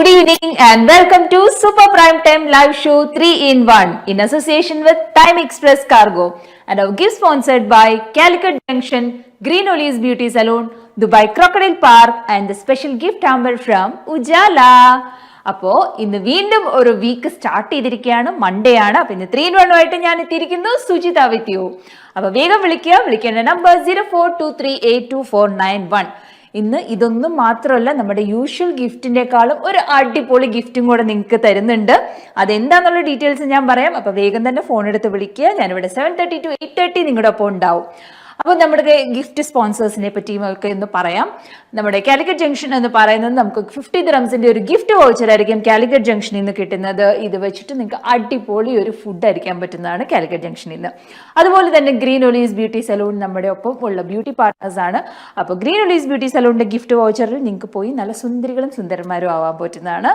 good evening and welcome to Super Prime Time Live Show 3 in 1 in association with Time Express Cargo and our gift sponsored by Calicut Junction, Green Olives Beauty Salon, Dubai Crocodile Park and the special gift hamper from Ujala. അപ്പോൾ ഇന്ന് വീണ്ടും ഒരു week start ചെയ്തിരിക്കുകയാണ്, Monday ആണ്. അപ്പൊ ഇന്ന് 3 in 1 ആയിട്ട് ഞാൻ എത്തിയിരിക്കുന്നു സുജിത വിത്ത് യു. അപ്പൊ വേഗം വിളിക്കേണ്ട നമ്പർ 0423822491. ഇന്ന് ഇതൊന്നും മാത്രമല്ല, നമ്മുടെ യൂഷ്വൽ ഗിഫ്റ്റിൻ്റെക്കാളും ഒരു അടിപൊളി ഗിഫ്റ്റും കൂടെ നിങ്ങൾക്ക് തരുന്നുണ്ട്. അതെന്താന്നുള്ള ഡീറ്റെയിൽസ് ഞാൻ പറയാം. അപ്പൊ വേഗം തന്നെ ഫോൺ എടുത്ത് വിളിക്കുക. ഞാനിവിടെ 7:30 to 8:30 നിങ്ങളുടെ ഒപ്പം ഉണ്ടാവും. അപ്പോൾ നമ്മുടെ ഗിഫ്റ്റ് സ്പോൺസേഴ്സിനെ പറ്റിയും ഒക്കെ ഒന്ന് പറയാം. നമ്മുടെ കാലിക്കറ്റ് ജംഗ്ഷൻ എന്ന് പറയുന്നത് നമുക്ക് 50 dirhamsന്റെ ഒരു ഗിഫ്റ്റ് വൗച്ചർ ആയിരിക്കും കാലിക്കറ്റ് ജംഗ്ഷനിൽ നിന്ന് കിട്ടുന്നത്. ഇത് വെച്ചിട്ട് നിങ്ങൾക്ക് അടിപൊളി ഒരു ഫുഡ് അടിക്കാൻ പറ്റുന്നതാണ് കാലിക്കറ്റ് ജംഗ്ഷനിൽ നിന്ന്. അതുപോലെ തന്നെ ഗ്രീൻ ഒലീവ്സ് ബ്യൂട്ടി സലൂൺ നമ്മുടെ ഒപ്പം ഉള്ള ബ്യൂട്ടി പാർട്ട്നേഴ്സ് ആണ്. അപ്പോൾ ഗ്രീൻ ഒലീവ്സ് ബ്യൂട്ടി സലൂണിന്റെ ഗിഫ്റ്റ് വൗച്ചറിൽ നിങ്ങൾക്ക് പോയി നല്ല സുന്ദരികളും സുന്ദരന്മാരും ആവാൻ പറ്റുന്നതാണ്.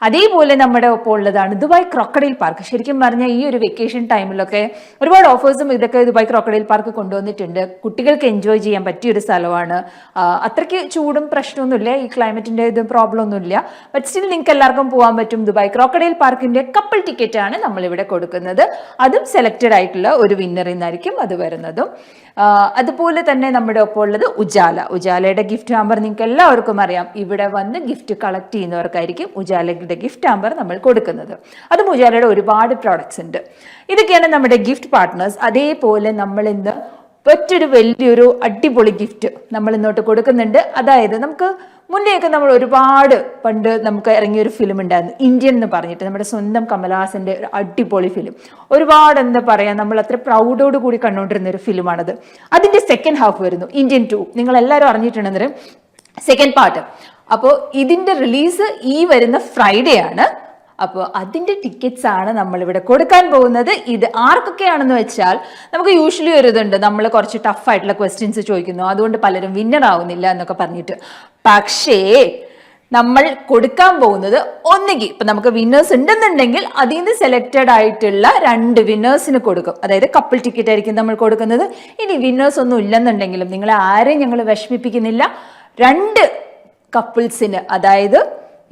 അതേപോലെ നമ്മുടെ ഒപ്പം ഉള്ളതാണ് ദുബായ് ക്രോക്കഡൈൽ പാർക്ക്. ശരിക്കും പറഞ്ഞാൽ ഈ ഒരു വെക്കേഷൻ ടൈമിലൊക്കെ ഒരുപാട് ഓഫേഴ്സും ഇതൊക്കെ ദുബായ് ക്രോക്കഡൈൽ പാർക്ക് കൊണ്ടുവന്നിട്ടുണ്ട്. കുട്ടികൾക്ക് എൻജോയ് ചെയ്യാൻ പറ്റിയ ഒരു സ്ഥലമാണ്. അത്രയ്ക്ക് ചൂടും പ്രശ്നമൊന്നുമില്ല, ഈ ക്ലൈമറ്റിന്റെ ഇത് പ്രോബ്ലം ഒന്നുമില്ല. ബട്ട് സ്റ്റിൽ നിങ്ങൾക്ക് എല്ലാവർക്കും പോകാൻ പറ്റും. ദുബായ് ക്രോക്കഡൈൽ പാർക്കിന്റെ കപ്പിൾ ടിക്കറ്റ് ആണ് നമ്മളിവിടെ കൊടുക്കുന്നത്. അതും സെലക്റ്റഡ് ആയിട്ടുള്ള ഒരു വിന്നറിൽ നിന്നായിരിക്കും അത് വരുന്നതും. അതുപോലെ തന്നെ നമ്മുടെ ഒപ്പം ഉള്ളത് ഉജാലയുടെ ഗിഫ്റ്റ് ഹാമ്പർ നിങ്ങൾക്ക് എല്ലാവർക്കും അറിയാം. ഇവിടെ വന്ന് ഗിഫ്റ്റ് കളക്ട് ചെയ്യുന്നവർക്കായിരിക്കും ഉജാലയുടെ ഗിഫ്റ്റ് ഹാമ്പർ നമ്മൾ കൊടുക്കുന്നത്. അതും ഉജാലയുടെ ഒരുപാട് പ്രോഡക്ട്സ് ഉണ്ട്. ഇതൊക്കെയാണ് നമ്മുടെ ഗിഫ്റ്റ് പാർട്ട്നേഴ്സ്. അതേപോലെ നമ്മൾ ഇന്ന് മറ്റൊരു വലിയൊരു അടിപൊളി ഗിഫ്റ്റ് നമ്മൾ ഇന്നോട്ട് കൊടുക്കുന്നുണ്ട്. അതായത് നമുക്ക് മുന്നേയൊക്കെ നമ്മൾ ഒരുപാട് പണ്ട് നമുക്ക് ഇറങ്ങിയൊരു ഫിലിം ഉണ്ടായിരുന്നു, ഇന്ത്യൻ എന്ന് പറഞ്ഞിട്ട്, നമ്മുടെ സ്വന്തം കമലഹാസന്റെ ഒരു അടിപൊളി ഫിലിം. ഒരുപാട് എന്താ പറയാ, നമ്മൾ അത്ര പ്രൗഡോട് കൂടി കണ്ടുകൊണ്ടിരുന്ന ഒരു ഫിലിമാണത്. അതിന്റെ സെക്കൻഡ് ഹാഫ് വരുന്നു, ഇന്ത്യൻ 2. നിങ്ങൾ എല്ലാവരും അറിഞ്ഞിട്ടുണ്ടെന്നറിയാം, സെക്കൻഡ് പാർട്ട്. അപ്പോൾ ഇതിന്റെ റിലീസ് ഈ വരുന്ന ഫ്രൈഡേ ആണ്. അപ്പോൾ അതിന്റെ ടിക്കറ്റ്സ് ആണ് നമ്മളിവിടെ കൊടുക്കാൻ പോകുന്നത്. ഇത് ആർക്കൊക്കെയാണെന്ന് വെച്ചാൽ, നമുക്ക് യൂഷ്വലി ഒരു ഇതുണ്ട്, നമ്മൾ കുറച്ച് ടഫ് ആയിട്ടുള്ള ക്വസ്റ്റ്യൻസ് ചോദിക്കുന്നു, അതുകൊണ്ട് പലരും വിന്നർ ആവുന്നില്ല എന്നൊക്കെ പറഞ്ഞിട്ട്. പക്ഷേ നമ്മൾ കൊടുക്കാൻ പോകുന്നത് ഒന്നുകിൽ ഇപ്പൊ നമുക്ക് വിന്നേഴ്സ് ഉണ്ടെന്നുണ്ടെങ്കിൽ അതിൽ നിന്ന് സെലക്റ്റഡ് ആയിട്ടുള്ള 2 വിന്നേഴ്സിന് കൊടുക്കും. അതായത് കപ്പിൾ ടിക്കറ്റ് ആയിരിക്കും നമ്മൾ കൊടുക്കുന്നത്. ഇനി വിന്നേഴ്സ് ഒന്നും ഇല്ലെന്നുണ്ടെങ്കിലും നിങ്ങളെ ആരെയും ഞങ്ങൾ വിഷമിപ്പിക്കുന്നില്ല. 2 കപ്പിൾസിന്, അതായത്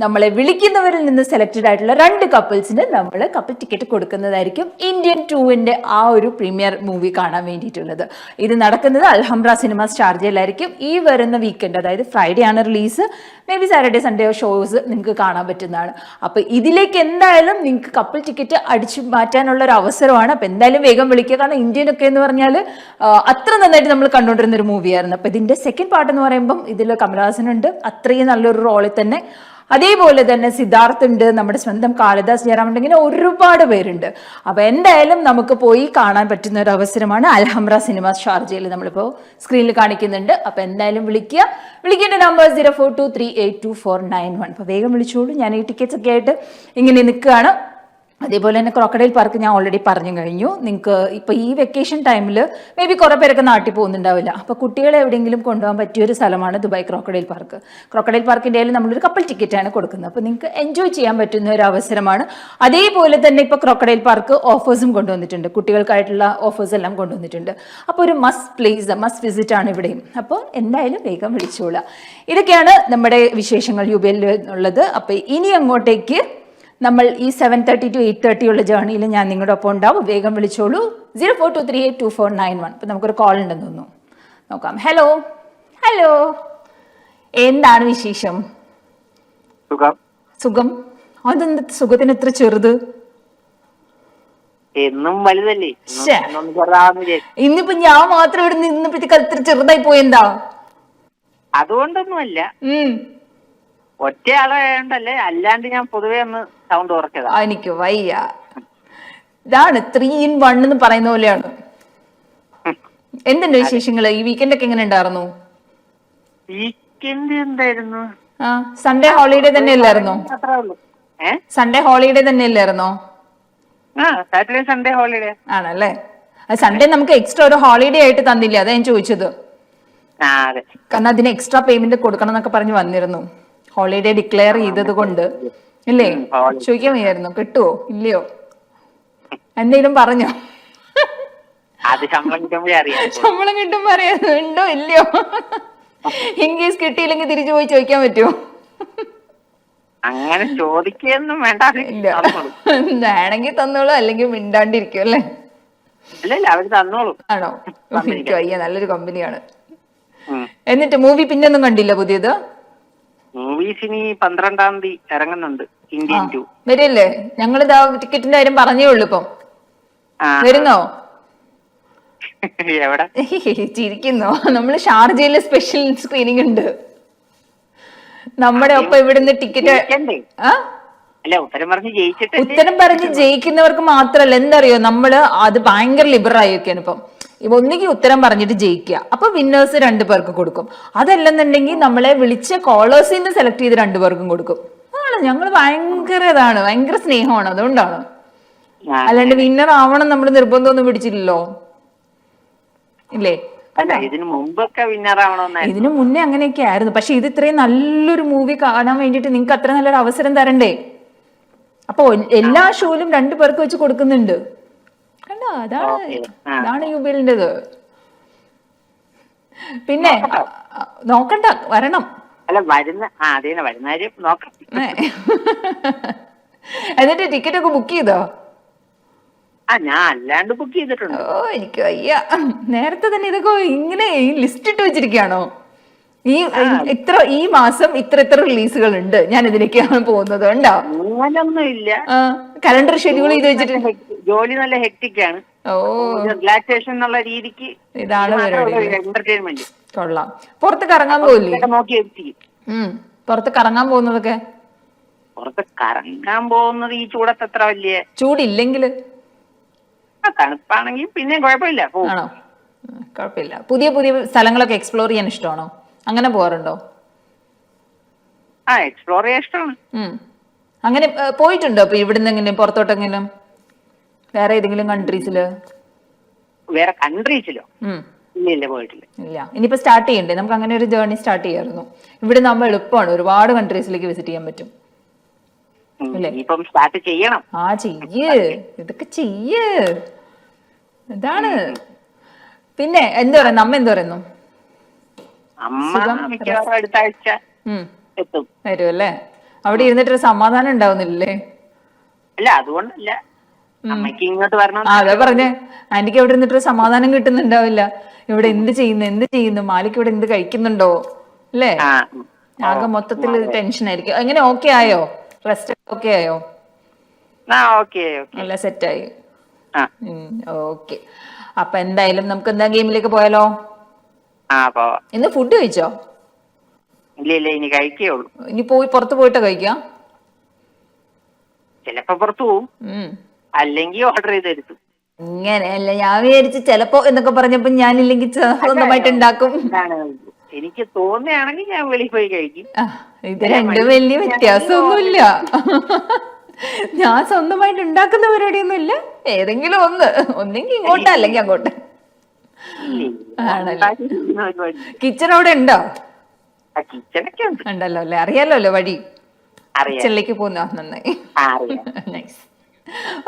നമ്മളെ വിളിക്കുന്നവരിൽ നിന്ന് സെലക്റ്റഡ് ആയിട്ടുള്ള 2 കപ്പിൾസിന് നമ്മൾ കപ്പിൾ ടിക്കറ്റ് കൊടുക്കുന്നതായിരിക്കും. ഇന്ത്യൻ 2ന്റെ ആ ഒരു പ്രീമിയർ മൂവി കാണാൻ വേണ്ടിയിട്ടുള്ളത്. ഇത് നടക്കുന്നത് അൽഹംറ സിനിമാസ് ഷാർജയിലായിരിക്കും ഈ വരുന്ന വീക്കെൻഡ്. അതായത് ഫ്രൈഡേ ആണ് release. May be Saturday Sunday shows നിങ്ങൾക്ക് കാണാൻ പറ്റുന്നതാണ്. അപ്പൊ ഇതിലേക്ക് എന്തായാലും നിങ്ങൾക്ക് കപ്പിൾ ടിക്കറ്റ് അടിച്ചു മാറ്റാനുള്ള ഒരു അവസരമാണ്. അപ്പൊ എന്തായാലും വേഗം വിളിക്കുക. കാരണം ഇന്ത്യൻ ഒക്കെ എന്ന് പറഞ്ഞാൽ അത്ര നന്നായിട്ട് നമ്മൾ കണ്ടുകൊണ്ടിരുന്ന ഒരു മൂവിയായിരുന്നു. അപ്പൊ ഇതിന്റെ സെക്കൻഡ് പാർട്ട് എന്ന് പറയുമ്പം ഇതിൽ കമലഹാസൻ ഉണ്ട്, അത്രയും നല്ലൊരു റോളിൽ തന്നെ. അതേപോലെ തന്നെ സിദ്ധാർത്ഥ് ഉണ്ട്, നമ്മുടെ സ്വന്തം കാളിദാസ് ജയറാം ഉണ്ട്, ഇങ്ങനെ ഒരുപാട് പേരുണ്ട്. അപ്പൊ എന്തായാലും നമുക്ക് പോയി കാണാൻ പറ്റുന്ന ഒരു അവസരമാണ്. അൽഹംറ സിനിമാസ് ഷാർജയിൽ നമ്മളിപ്പോ സ്ക്രീനിൽ കാണിക്കുന്നുണ്ട്. അപ്പൊ എന്തായാലും വിളിക്കേണ്ട നമ്പർ 0423822491. അപ്പൊ വേഗം വിളിച്ചോളൂ. ഞാൻ ഈ ടിക്കറ്റ്സ് ഒക്കെ ആയിട്ട് ഇങ്ങനെ നിൽക്കുകയാണ്. അതേപോലെ തന്നെ ക്രോക്കഡൈൽ പാർക്ക് ഞാൻ ഓൾറെഡി പറഞ്ഞു കഴിഞ്ഞു. നിങ്ങൾക്ക് ഇപ്പോൾ ഈ വെക്കേഷൻ ടൈമിൽ മേ ബി കുറേ പേരൊക്കെ നാട്ടിൽ പോകുന്നുണ്ടാവില്ല. അപ്പോൾ കുട്ടികളെ എവിടെയെങ്കിലും കൊണ്ടുപോകാൻ പറ്റിയൊരു സ്ഥലമാണ് ദുബായ് ക്രോക്കഡൈൽ പാർക്ക്. ക്രോക്കഡൈൽ പാർക്കിൻ്റെ ആയാലും നമ്മളൊരു കപ്പിൾ ടിക്കറ്റാണ് കൊടുക്കുന്നത്. അപ്പോൾ നിങ്ങൾക്ക് എൻജോയ് ചെയ്യാൻ പറ്റുന്ന ഒരു അവസരമാണ്. അതേപോലെ തന്നെ ഇപ്പോൾ ക്രോക്കഡൈൽ പാർക്ക് ഓഫേഴ്സും കൊണ്ടുവന്നിട്ടുണ്ട്, കുട്ടികൾക്കായിട്ടുള്ള ഓഫേഴ്സ് എല്ലാം കൊണ്ടുവന്നിട്ടുണ്ട്. അപ്പോൾ ഒരു മസ്റ്റ് വിസിറ്റ് ആണ് ഇവിടെയും. അപ്പോൾ എന്തായാലും വേഗം വിളിച്ചോളാം. ഇതൊക്കെയാണ് നമ്മുടെ വിശേഷങ്ങൾ യുബിയിൽ ഉള്ളത്. അപ്പോൾ ഇനി അങ്ങോട്ടേക്ക് നമ്മൾ ഈ 7:30 to 8:30 ഉള്ള ജേർണിയിൽ ഞാൻ നിങ്ങളുടെ ഒപ്പം ഉണ്ടാവും. വേഗം വിളിച്ചോളൂ. 0423822491. ഇപ്പം നമുക്കൊരു കോൾ ഉണ്ടെന്ന് തോന്നുന്നു, നോക്കാം. ഹലോ, എന്താണ് വിശേഷം? സുഖം. അതെന്താ സുഖത്തിന് എത്ര ചെറുത്? എന്നും വലുതല്ലേ. ഇന്നിപ്പോ ഞാൻ മാത്രം ഇവിടെ നിന്നപ്പോഴത്തേക്ക് എത്ര ചെറുതായി പോയെന്താ? അതുകൊണ്ടൊന്നുമല്ല, ഒറ്റയാളായോണ്ടല്ലേ, അല്ലാണ്ട് ഞാൻ പൊതുവെ ഒന്ന് സൗണ്ട് കുറച്ചതാ. എനിക്ക് വയ്യ. ഇതാണ് 3 in 1 എന്ന് പറയുന്ന പോലെയാണ്. എന്തുണ്ട് വിശേഷങ്ങള്? ഈ വീക്കെൻഡ് ഒക്കെ എങ്ങനെ ഉണ്ടായിരുന്നു? വീക്കെൻഡ് എന്തായിരുന്നു? സൺഡേ ഹോളിഡേ തന്നെ അല്ലായിരുന്നോ? സൺഡേ ഹോളിഡേ തന്നെ അല്ലായിരുന്നോ? സാറ്റർഡേ സൺഡേ ഹോളിഡേ ആണല്ലേ. സൺഡേ നമുക്ക് എക്സ്ട്രാ ഒരു ഹോളിഡേ ആയിട്ട് തന്നില്ലേ, അതാ ഞാൻ ചോദിച്ചത്. കാരണം അതിന് എക്സ്ട്രാ പേയ്മെന്റ് കൊടുക്കണം എന്നൊക്കെ പറഞ്ഞു വന്നിരുന്നു, ഹോളിഡേ ഡിക്ലെയർ ചെയ്തത് കൊണ്ട്. ഇല്ലേ, ചോദിക്കാൻ വയ്യായിരുന്നു, കിട്ടുവോ ഇല്ലയോ എന്തെങ്കിലും പറഞ്ഞോ? ശമ്പളം കിട്ടുമ്പോ അറിയാം ഉണ്ടോ ഇല്ലയോ. ഇൻ കേസ് കിട്ടിയില്ലെങ്കിൽ തിരിച്ചു പോയി ചോദിക്കാൻ പറ്റുമോ? അങ്ങനെ ചോദിക്കൊന്നും വേണ്ട. ഇല്ല തന്നോളൂ. വേണമെങ്കിൽ തന്നോളൂ, അല്ലെങ്കിൽ മിണ്ടാണ്ടിരിക്കും അല്ലേ? അല്ലല്ല, അവര് തന്നോളൂ. ആണോ? എനിക്ക് വയ്യ, നല്ലൊരു കമ്പനിയാണ്. ഉം. എന്നിട്ട് മൂവി പിന്നെ ഒന്നും കണ്ടില്ല പുതിയത്? മൂവീസ് ഇനി 12-ാം തീയതി ഇറങ്ങുന്നുണ്ട്. ഇന്ത്യൻ 2 വരില്ലേ? ഞങ്ങളിതാ ടിക്കറ്റിന്റെ കാര്യം പറഞ്ഞേ ഉള്ളൂ ഇപ്പം. വരുന്നോ? എവിടെ? ചിരിക്കുന്നോ? നമ്മള് ഷാർജയില് സ്പെഷ്യൽ സ്ക്രീനിങ് ഉണ്ട്. നമ്മുടെ ഒപ്പം ഇവിടുന്ന് ടിക്കറ്റ് അല്ല, ഉത്തരം പറഞ്ഞ് ജയിച്ചിട്ട്. ഉത്തരം പറഞ്ഞ് ജയിക്കുന്നവർക്ക് മാത്രല്ല, എന്തറിയോ, നമ്മള് അത് ഭയങ്കര ലിബറൽ ആയിരിക്കാണ് ഇപ്പം. ഒന്നുകിൽ ഉത്തരം പറഞ്ഞിട്ട് ജയിക്കുക, അപ്പൊ വിന്നേഴ്സ് 2 പേർക്ക് കൊടുക്കും. അതല്ലെന്നുണ്ടെങ്കിൽ നമ്മളെ വിളിച്ച കോളേഴ്സിൽ നിന്ന് സെലക്ട് ചെയ്ത് 2 പേർക്കും കൊടുക്കും. അതാണ് ഞങ്ങൾ ഭയങ്കര സ്നേഹമാണ്, അതുകൊണ്ടാണ്. അല്ലാണ്ട് വിന്നർ ആവണം നമ്മൾ നിർബന്ധമൊന്നും പിടിച്ചില്ലല്ലോ, ഇല്ലേ? ഇതിനു മുമ്പൊക്കെ വിന്നർ ആവണമെന്നായിരുന്നു. ഇതിനു മുന്നേ അങ്ങനെയൊക്കെ ആയിരുന്നു. പക്ഷെ ഇത് ഇത്രയും നല്ലൊരു മൂവി കാണാൻ വേണ്ടിട്ട് നിങ്ങൾക്ക് അത്ര നല്ലൊരു അവസരം തരണ്ടേ? അപ്പൊ എല്ലാ ഷോയിലും 2 പേർക്ക് വെച്ച് കൊടുക്കുന്നുണ്ട്. കണ്ടോ? അതാണ് യുബിലിൻ്റെത്. പിന്നെ നോക്കണ്ട, വരണം. അല്ല, വരുന്ന നോക്കാം. എന്നിട്ട് ടിക്കറ്റ് ഒക്കെ ബുക്ക് ചെയ്തോ? ഞാൻ അല്ലാണ്ട് ബുക്ക് ചെയ്തിട്ടുണ്ട്. ഓ, എനിക്ക് വയ്യ. നേരത്തെ തന്നെ ഇതൊക്കെ ഇങ്ങനെ ലിസ്റ്റ് ഇട്ട് വെച്ചിരിക്കുകയാണോ? ഈ മാസം ഇത്ര റിലീസുകൾ ഉണ്ട്, ഞാൻ ഇതിലേക്കാണ് പോകുന്നത്. ഉണ്ടോ? അങ്ങനൊന്നും ഇല്ല. കലണ്ടർ ഷെഡ്യൂൾ ചെയ്ത് വെച്ചിട്ട്. ജോലി നല്ല ഹെക്ടിക്കാണ്. റിലാക്സേഷൻ എന്നുള്ള രീതിക്ക് ഇതാണ് എന്റർടൈൻമെന്റ്. കൊള്ളാം. പുറത്ത് കറങ്ങാൻ പോയില്ലേ? പുറത്ത് കറങ്ങാൻ പോകുന്നതൊക്കെ? പുറത്ത് കറങ്ങാൻ പോകുന്നത് ഈ ചൂടത്ത് അത്ര വലിയ ചൂടില്ലെങ്കില്, തണുപ്പാണെങ്കിൽ പിന്നെ കുഴപ്പമില്ല. ആണോ? കുഴപ്പമില്ല. പുതിയ സ്ഥലങ്ങളൊക്കെ എക്സ്പ്ലോർ ചെയ്യാൻ ഇഷ്ടമാണോ? അങ്ങനെ പോകാറുണ്ടോ? എക്സ്പ്ലോർ ചെയ്യാൻ ഇഷ്ടമാണ്. അങ്ങനെ പോയിട്ടുണ്ടോ? അപ്പൊ ഇവിടുന്ന് എങ്ങനെ പുറത്തോട്ടെങ്കിലും വേറെ ഏതെങ്കിലും കൺട്രീസില്? വേറെ കൺട്രീസിലോ? ഇല്ല, പോയിട്ടില്ല. ഇല്ല. ഇനിയിപ്പോ സ്റ്റാർട്ട് ചെയ്യണ്ടേ? നമുക്ക് അങ്ങനെ ഒരു ജേർണി സ്റ്റാർട്ട് ചെയ്യായിരുന്നു. ഇവിടെ നമ്മൾ എളുപ്പമാണ്, ഒരുപാട് കൺട്രീസിലേക്ക് വിസിറ്റ് ചെയ്യാൻ പറ്റും. സ്റ്റാർട്ട് ചെയ്യണം. ഇതൊക്കെ ചെയ്യ്. ഇതാണ്. പിന്നെ എന്ത് പറയുന്നു അമ്മ? എന്ത് പറയുന്നു? വരുമല്ലേ? അവിടെ ഇരുന്നിട്ടൊരു സമാധാനം ഉണ്ടാവുന്നില്ലേ? അല്ല, അതുകൊണ്ടല്ല, അമ്മയ്ക്ക് ഇങ്ങോട്ട് വരണം. അതാ പറഞ്ഞേ, ആന്റിക്ക് അവിടെ ഇരുന്നിട്ടൊരു സമാധാനം കിട്ടുന്നുണ്ടാവില്ല. ഇവിടെ എന്ത് ചെയ്യുന്നു, മാലിക്ക് ഇവിടെ എന്ത് കഴിക്കുന്നുണ്ടോ, അല്ലേ? ആകെ മൊത്തത്തിൽ ടെൻഷൻ ആയിരിക്കും. എങ്ങനെ ഓക്കെ ആയോ? റെസ്റ്റ് ഓക്കെ ആയോ? നല്ല സെറ്റായി. ഓക്കെ. അപ്പൊ എന്തായാലും നമുക്ക് എന്താ ഗെയിമിലേക്ക് പോയാലോ? ഇന്ന് ഫുഡ് കഴിച്ചോ? ഇല്ല, ഇനി കഴിക്കേയുള്ളൂ. ഇനി പുറത്ത് പോയിട്ടാ കഴിക്കാം? ചിലപ്പോ പുറത്തു പോവും, അല്ലെങ്കിൽ ഓർഡർ ചെയ്തെടുത്തു. ഇങ്ങനെയല്ല, ഞാൻ വിചാരിച്ചു ചിലപ്പോ എന്നൊക്കെ പറഞ്ഞപ്പോ ഞാനില്ലെങ്കിൽ സ്വന്തമായിട്ട് ഉണ്ടാക്കും. എനിക്ക് തോന്നുകയാണെങ്കിൽ ഞാൻ വെളിയിൽ പോയി കഴിക്കും. ഇത് രണ്ടും വലിയ വ്യത്യാസമൊന്നുമില്ല. ഞാൻ സ്വന്തമായിട്ട് ഉണ്ടാക്കുന്ന പരിപാടിയൊന്നും ഇല്ല. ഏതെങ്കിലും ഒന്നെങ്കിൽ ഇങ്ങോട്ട് അല്ലെങ്കിൽ അങ്ങോട്ട്. ആണല്ലോ. കിച്ചൺ അവിടെ ഉണ്ടോ? കിച്ചണൊക്കെ ഉണ്ടല്ലോ അല്ലേ? അറിയാലോ അല്ലേ വഴി? കിച്ചണിലേക്ക് പോകുന്ന നന്നായി. നൈസ്.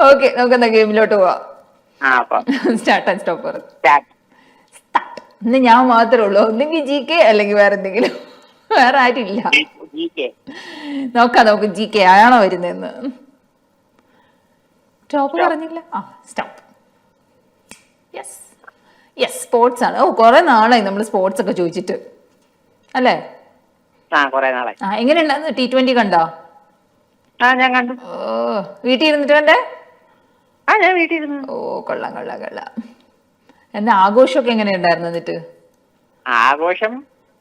ഓക്കെ, നമുക്ക് എന്താ ഗെയിമിലോട്ട് പോവാം. Start and stop. ഇന്ന് ഞാൻ മാത്രമേ ഉള്ളൂ. ഒന്നെങ്കിൽ GK അല്ലെങ്കിൽ വേറെ എന്തെങ്കിലും. വേറെ ആരില്ല. നോക്കാം GK ആണോ വരുന്നതെന്ന്. സ്റ്റോപ്പ് പറഞ്ഞില്ല. സ്റ്റോപ്പ്. യെസ്, സ്പോർട്സ് ആണ്. കുറെ നാളായി നമ്മൾ സ്പോർട്സ് ഒക്കെ ചോദിച്ചിട്ട്, അല്ലേ? എങ്ങനെയുണ്ടായിരുന്നു? T20 കണ്ടോ? ഞാൻ കണ്ടു. വീട്ടിൽ ഇരുന്നിട്ട് കണ്ടേ? ഞാൻ വീട്ടിൽ ഇരുന്നു. കൊള്ളാം. എന്നാ ആഘോഷമൊക്കെ എങ്ങനെയുണ്ടായിരുന്നു? എന്നിട്ട് ആഘോഷം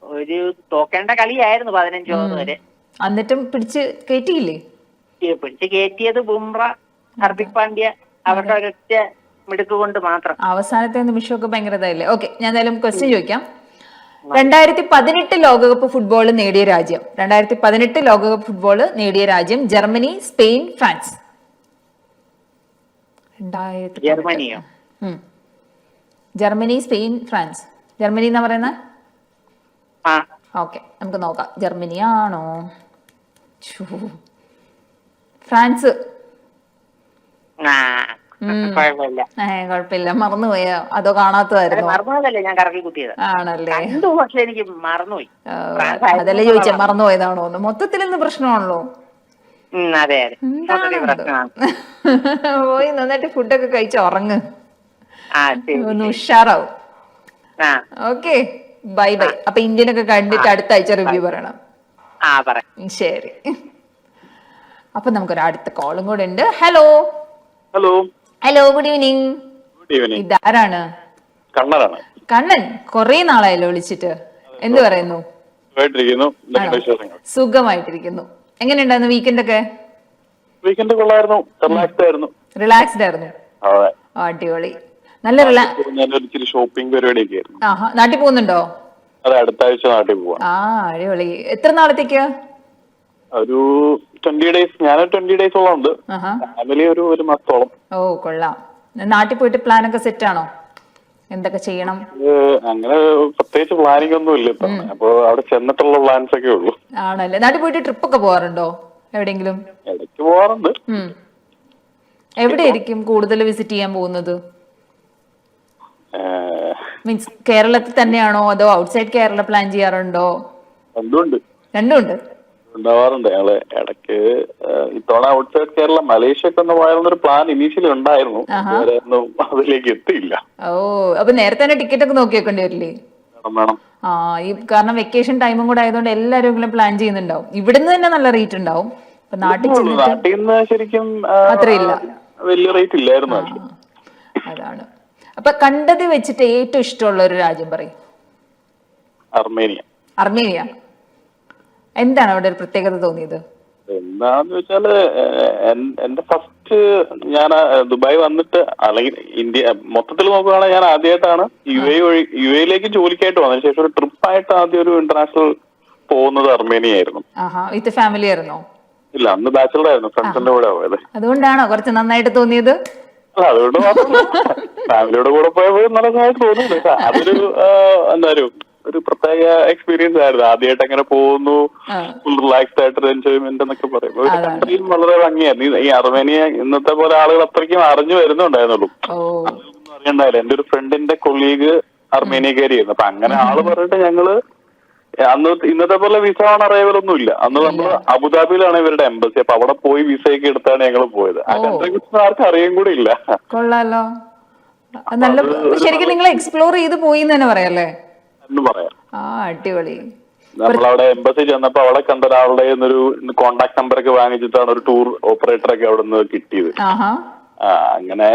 ഒരു തോക്കേണ്ട കളിയായിരുന്നു 15 ഓവർ വരെ. എന്നിട്ടും പിടിച്ച് കയറ്റിയില്ലേ? പിടിച്ച് കയറ്റിയത് ബുംറ, ഹർദിക് പാണ്ഡ്യ, അവരുടെ ഒരൊറ്റ മിടുക്ക് കൊണ്ട് മാത്രം. അവസാനത്തെ നിമിഷമൊക്കെ ഭയങ്കര ഇതായില്ലേ? ഓക്കെ, ഞാൻ എന്തായാലും ക്വസ്റ്റ്യൻ ചോദിക്കാം. 2018 ലോകകപ്പ് ഫുട്ബോൾ നേടിയ രാജ്യം? 2018 ലോകകപ്പ് ഫുട്ബോൾ നേടിയ രാജ്യം ജർമ്മനി, സ്പെയിൻ, ഫ്രാൻസ്. ജർമ്മനിയോ? Germany, Spain, France. ജർമ്മനി എന്നാ പറയുന്ന? ഓക്കെ, നമുക്ക് നോക്കാം. ജർമ്മനി ആണോ? ഫ്രാൻസ്. കുഴപ്പമില്ല. മറന്നുപോയോ? അതോ കാണാത്തതായിരുന്നു? ആണല്ലേ? എനിക്ക് മറന്നുപോയി. അതല്ലേ ചോദിച്ചേ, മറന്നുപോയതാണോ? മൊത്തത്തിൽ ഇന്ന് പ്രശ്നമാണല്ലോ. അതെ അതെ മൊത്തത്തിൽ പ്രശ്നമാണ്. പോയി നന്നായിട്ട് ഫുഡൊക്കെ കഴിച്ച് ഉറങ്ങ്, ശരി ഒന്ന് ഉഷാറാവും. ആ ഓക്കെ, ബൈ ബൈ. അപ്പൊ ഇന്ത്യൻ ഒക്കെ കണ്ടിട്ട് അടുത്ത ആഴ്ച റിവ്യൂ പറയണം. പറയാം. ശരി. അപ്പൊ നമുക്കൊരു അടുത്ത കോളും കൂടെ ഉണ്ട്. Hello hello hello, good evening. Good evening. ഇതാരാണ്? കണ്ണനാണ്. കണ്ണൻ, കൊറേ നാളായല്ലോ വിളിച്ചിട്ട്. എന്ത് പറയുന്നു? സുഖമായിട്ടിരിക്കുന്നു. എങ്ങനെയുണ്ടായിരുന്നു വീക്കെൻഡ് ഒക്കെ? വീക്കെൻഡ് കൊള്ളായിരുന്നു, റിലാക്സ്ഡ് ആയിരുന്നു. അടിപൊളി. നല്ല ഇച്ചിരി ഷോപ്പിംഗ് പരിപാടിയൊക്കെ ആയിരുന്നു. നാട്ടിൽ പോകുന്നുണ്ടോ? അതെ, അടുത്ത ആഴ്ച നാട്ടിൽ പോവാം. അടിപൊളി. എത്ര നാളത്തേക്ക്? ഒരു 20 ഡേയ്സ്. ഞാൻ 20 ഡേയ്സോളം ഉണ്ട്. ഫാമിലി ഒരു മാസത്തോളം. ഓ കൊള്ളാം. നാട്ടിൽ പോയിട്ട് പ്ലാൻ ഒക്കെ സെറ്റ് ആണോ? എന്തൊക്കെ ചെയ്യണം? അങ്ങനെ പ്രത്യേകിച്ച് പ്ലാനിങ് ഒന്നും ഇല്ല ഇപ്പൊ. അപ്പൊ അവിടെ ചെന്നിട്ടുള്ള പ്ലാൻസ് ഒക്കെ ഉള്ളൂ. ആണല്ലേ. നാട്ടിൽ പോയിട്ട് ട്രിപ്പ് ഒക്കെ പോവാറുണ്ടോ എവിടെയെങ്കിലും? ഇടയ്ക്ക് പോവാറുണ്ട്. എവിടെയായിരിക്കും കൂടുതൽ വിസിറ്റ് ചെയ്യാൻ പോകുന്നത്? മീൻസ് കേരളത്തിൽ തന്നെയാണോ അതോ ഔട്ട്സൈഡ് കേരള പ്ലാൻ ചെയ്യാറുണ്ടോ? രണ്ടും ഉണ്ട്. ഉണ്ടാവാറുണ്ട്. ഞങ്ങള് ഇടയ്ക്ക് ഇത്തവണ ഔട്ട്സൈഡ് കേരള മലേഷ്യ ഒക്കെ ഒന്ന് പോയാലൊരു പ്ലാൻ ഇനീഷ്യലി ഉണ്ടായിരുന്നു. അതിലേക്ക് എത്തിയില്ല. അപ്പൊ നേരത്തെ തന്നെ ടിക്കറ്റ് ഒക്കെ നോക്കി വെക്കേണ്ടി വരില്ലേ? വേണം. ഈ കാരണം വെക്കേഷൻ ടൈമും കൂടെ ആയതുകൊണ്ട് എല്ലാവരും പ്ലാൻ ചെയ്യുന്നുണ്ടാവും. ഇവിടുന്ന് തന്നെ നല്ല റേറ്റ് ഉണ്ടാവും. നാട്ടിൽ നിന്ന് ശരിക്കും അത്രയില്ല, വലിയ റേറ്റ് ഇല്ലായിരുന്നു. അതാണ്. അപ്പൊ കണ്ടത് വെച്ചിട്ട് ഏറ്റവും ഇഷ്ടമുള്ള ഒരു രാജ്യം പറയും. അർമേനിയ. എന്താണ് അവിടെ ഒരു പ്രത്യേകത തോന്നിയത്? എന്താന്ന് വെച്ചാല് എന്റെ ഫസ്റ്റ് ഞാൻ ദുബായ് വന്നിട്ട്, അല്ലെങ്കിൽ ഇന്ത്യ മൊത്തത്തിൽ നോക്കുകയാണെങ്കിൽ ഞാൻ ആദ്യമായിട്ടാണ് യു എയിലേക്ക് ജോലിക്കായിട്ട് വന്നതിന് ശേഷം ഒരു ട്രിപ്പായിട്ട് ആദ്യം ഒരു ഇന്റർനാഷണൽ പോകുന്നത് അർമേനിയ ആയിരുന്നു. വിത്ത് ഫാമിലി ആയിരുന്നോ? ഇല്ല, അന്ന് ബാച്ചിലർ ആയിരുന്നു, ഫ്രണ്ട്സിന്റെ കൂടെ പോയത്. അതുകൊണ്ടാണോ കുറച്ച് നന്നായിട്ട് തോന്നിയത്? അതുകൊണ്ട് മാത്രമല്ല, ഫാമിലിയുടെ കൂടെ പോയപ്പോൾ നല്ല നന്നായിട്ട് തോന്നുന്നു. അതൊരു ഒരു പ്രത്യേക എക്സ്പീരിയൻസ് ആയിരുന്നു. ആദ്യമായിട്ട് അങ്ങനെ പോകുന്നു, ഫുൾ റിലാക്സ്ഡ് ആയിട്ടൊരു എൻജോയ്മെന്റ് എന്നൊക്കെ പറയുമ്പോൾ കൺട്രിയും വളരെ ഭംഗിയായിരുന്നു. ഈ അർമേനിയ ഇന്നത്തെ പോലെ ആളുകൾ അത്രയ്ക്കും അറിഞ്ഞു വരുന്നുണ്ടായിരുന്നുള്ളൂ. അതൊന്നും അറിയണ്ടായില്ല. എന്റെ ഒരു ഫ്രണ്ടിന്റെ കൊളീഗ് അർമേനിയക്കാരിയായിരുന്നു. അപ്പൊ അങ്ങനെ ആള് പറഞ്ഞിട്ട് ഞങ്ങള് അന്ന് ഇന്നത്തെ പോലെ വിസ ഓൺ അറൈവൽ ഒന്നും ഇല്ല. അന്ന് നമ്മൾ അബുദാബിയിലാണ് ഇവരുടെ എംബസി. അപ്പൊ അവിടെ പോയി വിസയൊക്കെ എടുത്താണ് ഞങ്ങൾ പോയത്. ആ കൺട്രിയെ കുറിച്ച് ആർക്കും അറിയാൻ കൂടെ ഇല്ല. കൊള്ളാലോ. നല്ല ശരിക്കും നിങ്ങൾ എക്സ്പ്ലോർ ചെയ്ത് പോയി എന്ന് തന്നെ പറയാല്ലേ? പറയാം. അടിപൊളി. നമ്മളവിടെ എംബസി ചെന്നപ്പോ അവിടെ കണ്ട ഒരാളുടെ ഒരു കോണ്ടാക്ട് നമ്പർ ഒക്കെ വാങ്ങിച്ചിട്ടാണ് ഒരു ടൂർ ഓപ്പറേറ്റർ ഒക്കെ അവിടെ നിന്ന് കിട്ടിയത്. അങ്ങനെ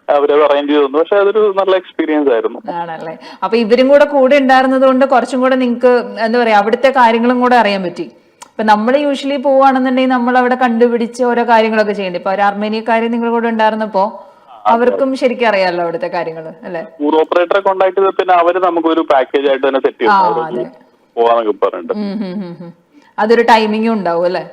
അവരത് അറേഞ്ച് ചെയ്തു. പക്ഷെ അതൊരു നല്ല എക്സ്പീരിയൻസ് ആയിരുന്നു. ആണല്ലേ. അപ്പൊ ഇവരും കൂടെ ഉണ്ടായിരുന്നത് കൊണ്ട് കുറച്ചും കൂടെ നിങ്ങക്ക് എന്താ പറയാ അവിടുത്തെ കാര്യങ്ങളും കൂടെ അറിയാൻ പറ്റി. ഇപ്പൊ നമ്മൾ യൂഷ്വലി പോവാണെന്നുണ്ടെങ്കിൽ നമ്മൾ അവിടെ കണ്ടുപിടിച്ച് ഓരോ കാര്യങ്ങളൊക്കെ ചെയ്യണ്ടേ. ഇപ്പൊ ഒരു അർമേനിയക്കാരെ നിങ്ങൾ കൂടെ ഉണ്ടായിരുന്നപ്പോ അവർക്കും ശരിക്കും അറിയാലോ അവിടുത്തെ കാര്യങ്ങള് അല്ലെ? ടൂർ ഓപ്പറേറ്ററെ കോണ്ടാക്ട് ചെയ്ത പിന്നെ അവര് നമുക്ക് ഒരു പാക്കേജ് ആയിട്ട് തന്നെ സെറ്റ് ചെയ്തു പോവാന്നൊക്കെ പറഞ്ഞിട്ട്. അതൊരു ടൈമിംഗും ഉണ്ടാവും അല്ലെ?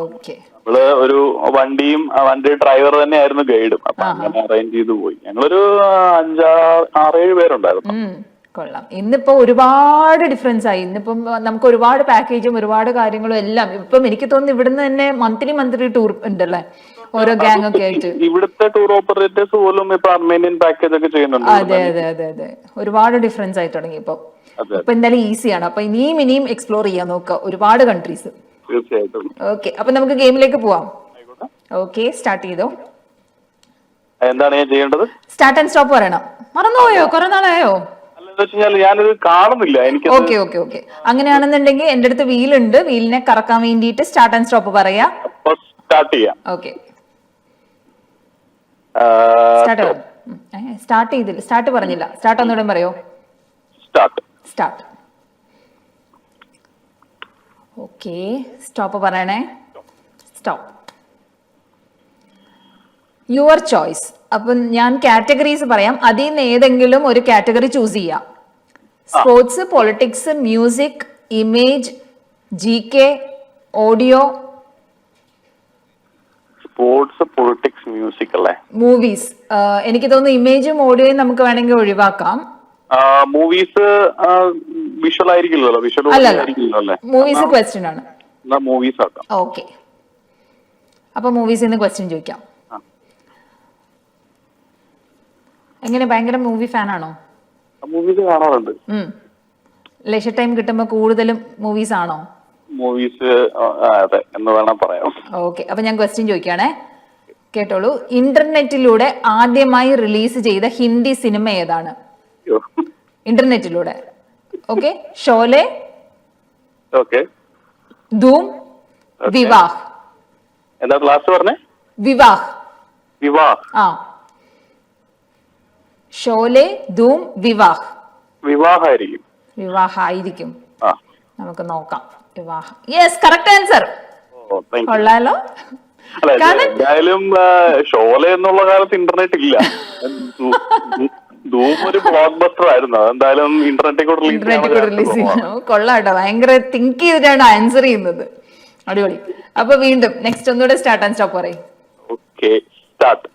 ഓക്കെ. നമ്മള് ഒരു വണ്ടിയും വണ്ടി ഡ്രൈവർ തന്നെ ആയിരുന്നു ഗൈഡും. അപ്പൊ അങ്ങനെ അറേഞ്ച് ചെയ്ത് പോയി. ഞങ്ങളൊരു 5-6-7 പേരുണ്ടായിരുന്നു. കൊള്ളാം. ഇന്നിപ്പോ ഒരുപാട് ഡിഫറൻസ് ആയി. ഇന്നിപ്പം നമുക്ക് ഒരുപാട് പാക്കേജും ഒരുപാട് കാര്യങ്ങളും എല്ലാം ഇപ്പം എനിക്ക് തോന്നുന്നു ഇവിടുന്ന് തന്നെ മന്ത്ലി ടൂർ ഉണ്ടല്ലേ, ഓരോ ഗാങ് ഒക്കെ ആയിട്ട്. ഇവിടുത്തെ ടൂർ ഓപ്പറേറ്റേഴ്സ് പോലും ഇപ്പൊ അർമേനിയൻ പാക്കേജ് ഒക്കെ ചെയ്യുന്നുണ്ട്. അതെ ഒരുപാട് ഡിഫറൻസ് ആയി തുടങ്ങി ഇപ്പൊ. ഇപ്പൊ എന്തായാലും ഈസിയാണ്. അപ്പൊ ഇനിയും എക്സ്പ്ലോർ ചെയ്യാൻ നോക്കുക ഒരുപാട് കൺട്രീസ്. തീർച്ചയായിട്ടും. ഓക്കെ, അപ്പൊ നമുക്ക് ഗെയിമിലേക്ക് പോവാം. ഓക്കെ, സ്റ്റാർട്ട് ചെയ്തോ. എന്താണ് ഞാൻ ചെയ്യേണ്ടത്? സ്റ്റാർട്ട് ആൻഡ് സ്റ്റോപ്പ് പറയണം. മറന്നുപോയോ? കുറെ നാളായോ? ഞാനിത് കാണുന്നില്ല. എനിക്ക് ഓക്കെ. അങ്ങനെയാണെന്നുണ്ടെങ്കിൽ എന്റെ അടുത്ത് വീലുണ്ട്. വീലിനെ കറക്കാൻ വേണ്ടിയിട്ട് സ്റ്റാർട്ട് ആൻഡ് സ്റ്റോപ്പ് പറയാ. സ്റ്റാർട്ട് ചെയ്യാം. ഓക്കെ, സ്റ്റാർട്ട് ചെയ്തില്ല. സ്റ്റാർട്ട് പറഞ്ഞില്ല. സ്റ്റാർട്ട് ഒന്നുകൂടെ പറയോ? സ്റ്റാർട്ട്. ഓക്കെ, സ്റ്റോപ്പ് പറയണേ. സ്റ്റോപ്പ്. Your choice. അപ്പൊ ഞാൻ കാറ്റഗറീസ് പറയാം, അതിൽ നിന്ന് ഏതെങ്കിലും ഒരു കാറ്റഗറി ചൂസ് ചെയ്യാം. Sports, politics, music, image, GK, audio. Sports, politics, music അല്ലേ? മൂവീസ്. എനിക്ക് തോന്നുന്നു ഇമേജും ഓഡിയോയും നമുക്ക് വേണമെങ്കിൽ ഒഴിവാക്കാം. മൂവീസ് വിഷ്വൽ ആയിരിക്കില്ലല്ലോ? അല്ല, മൂവീസ് ക്വസ്റ്റ്യൻ ആണ്. മൂവീസ് ആക്കാം. ഓക്കെ, അപ്പൊ മൂവീസിൽ നിന്ന് ക്വസ്റ്റ്യൻ ചോദിക്കാം. എങ്ങനെ, ഭയങ്കര മൂവി ഫാൻ ആണോ? മൂവീസ് കാണാറുണ്ട്. ലെഷർ ടൈം കിട്ടുമ്പോ കൂടുതലും മൂവീസ് ആണോ? മൂവീസ് അതെ എന്ന് വേണം പറയാം. ഓക്കെ, അപ്പൊ ഞാൻ ക്വസ്റ്റ്യൻ ചോദിക്കുകയാണേ, കേട്ടോളൂ. ഇന്റർനെറ്റിലൂടെ ആദ്യമായി റിലീസ് ചെയ്ത ഹിന്ദി സിനിമ ഏതാണ്? ഇന്റർനെറ്റിലൂടെ. Okay, Sholay, okay, Dhoom, Vivah. എന്താ ലാസ്റ്റ് പറഞ്ഞേ? വിവാഹ്. വിവാഹ്. ആ, ഷോലെ, ധൂം, വിവാഹ്. വിവാഹായിരിക്കും. വിവാഹായിരിക്കും. ആ, നമുക്ക് നോക്കാം. വിവാഹ്. Yes, correct answer. കൊള്ളാലോ. എന്തായാലും ഷോല എന്നുള്ള കാലത്ത് ഇന്റർനെറ്റ് ഇല്ല. ധൂം ഒരു ബ്ലോക്ക് ബസ്റ്റർ ആയിരുന്നു. അതെന്തായാലും ഇന്റർനെറ്റിൽ കൂടെ റിലീസ് ചെയ്യണം. കൊള്ളാട്ടോ, ഭയങ്കര തിങ്ക് ചെയ്തിട്ടാണ് ആൻസർ ചെയ്യുന്നത്. അടിപൊളി. അപ്പൊ വീണ്ടും നെക്സ്റ്റ് ഒന്നുകൂടെ സ്റ്റാർട്ട് ആൻഡ് സ്റ്റോപ്പ് പറയും. Okay, start.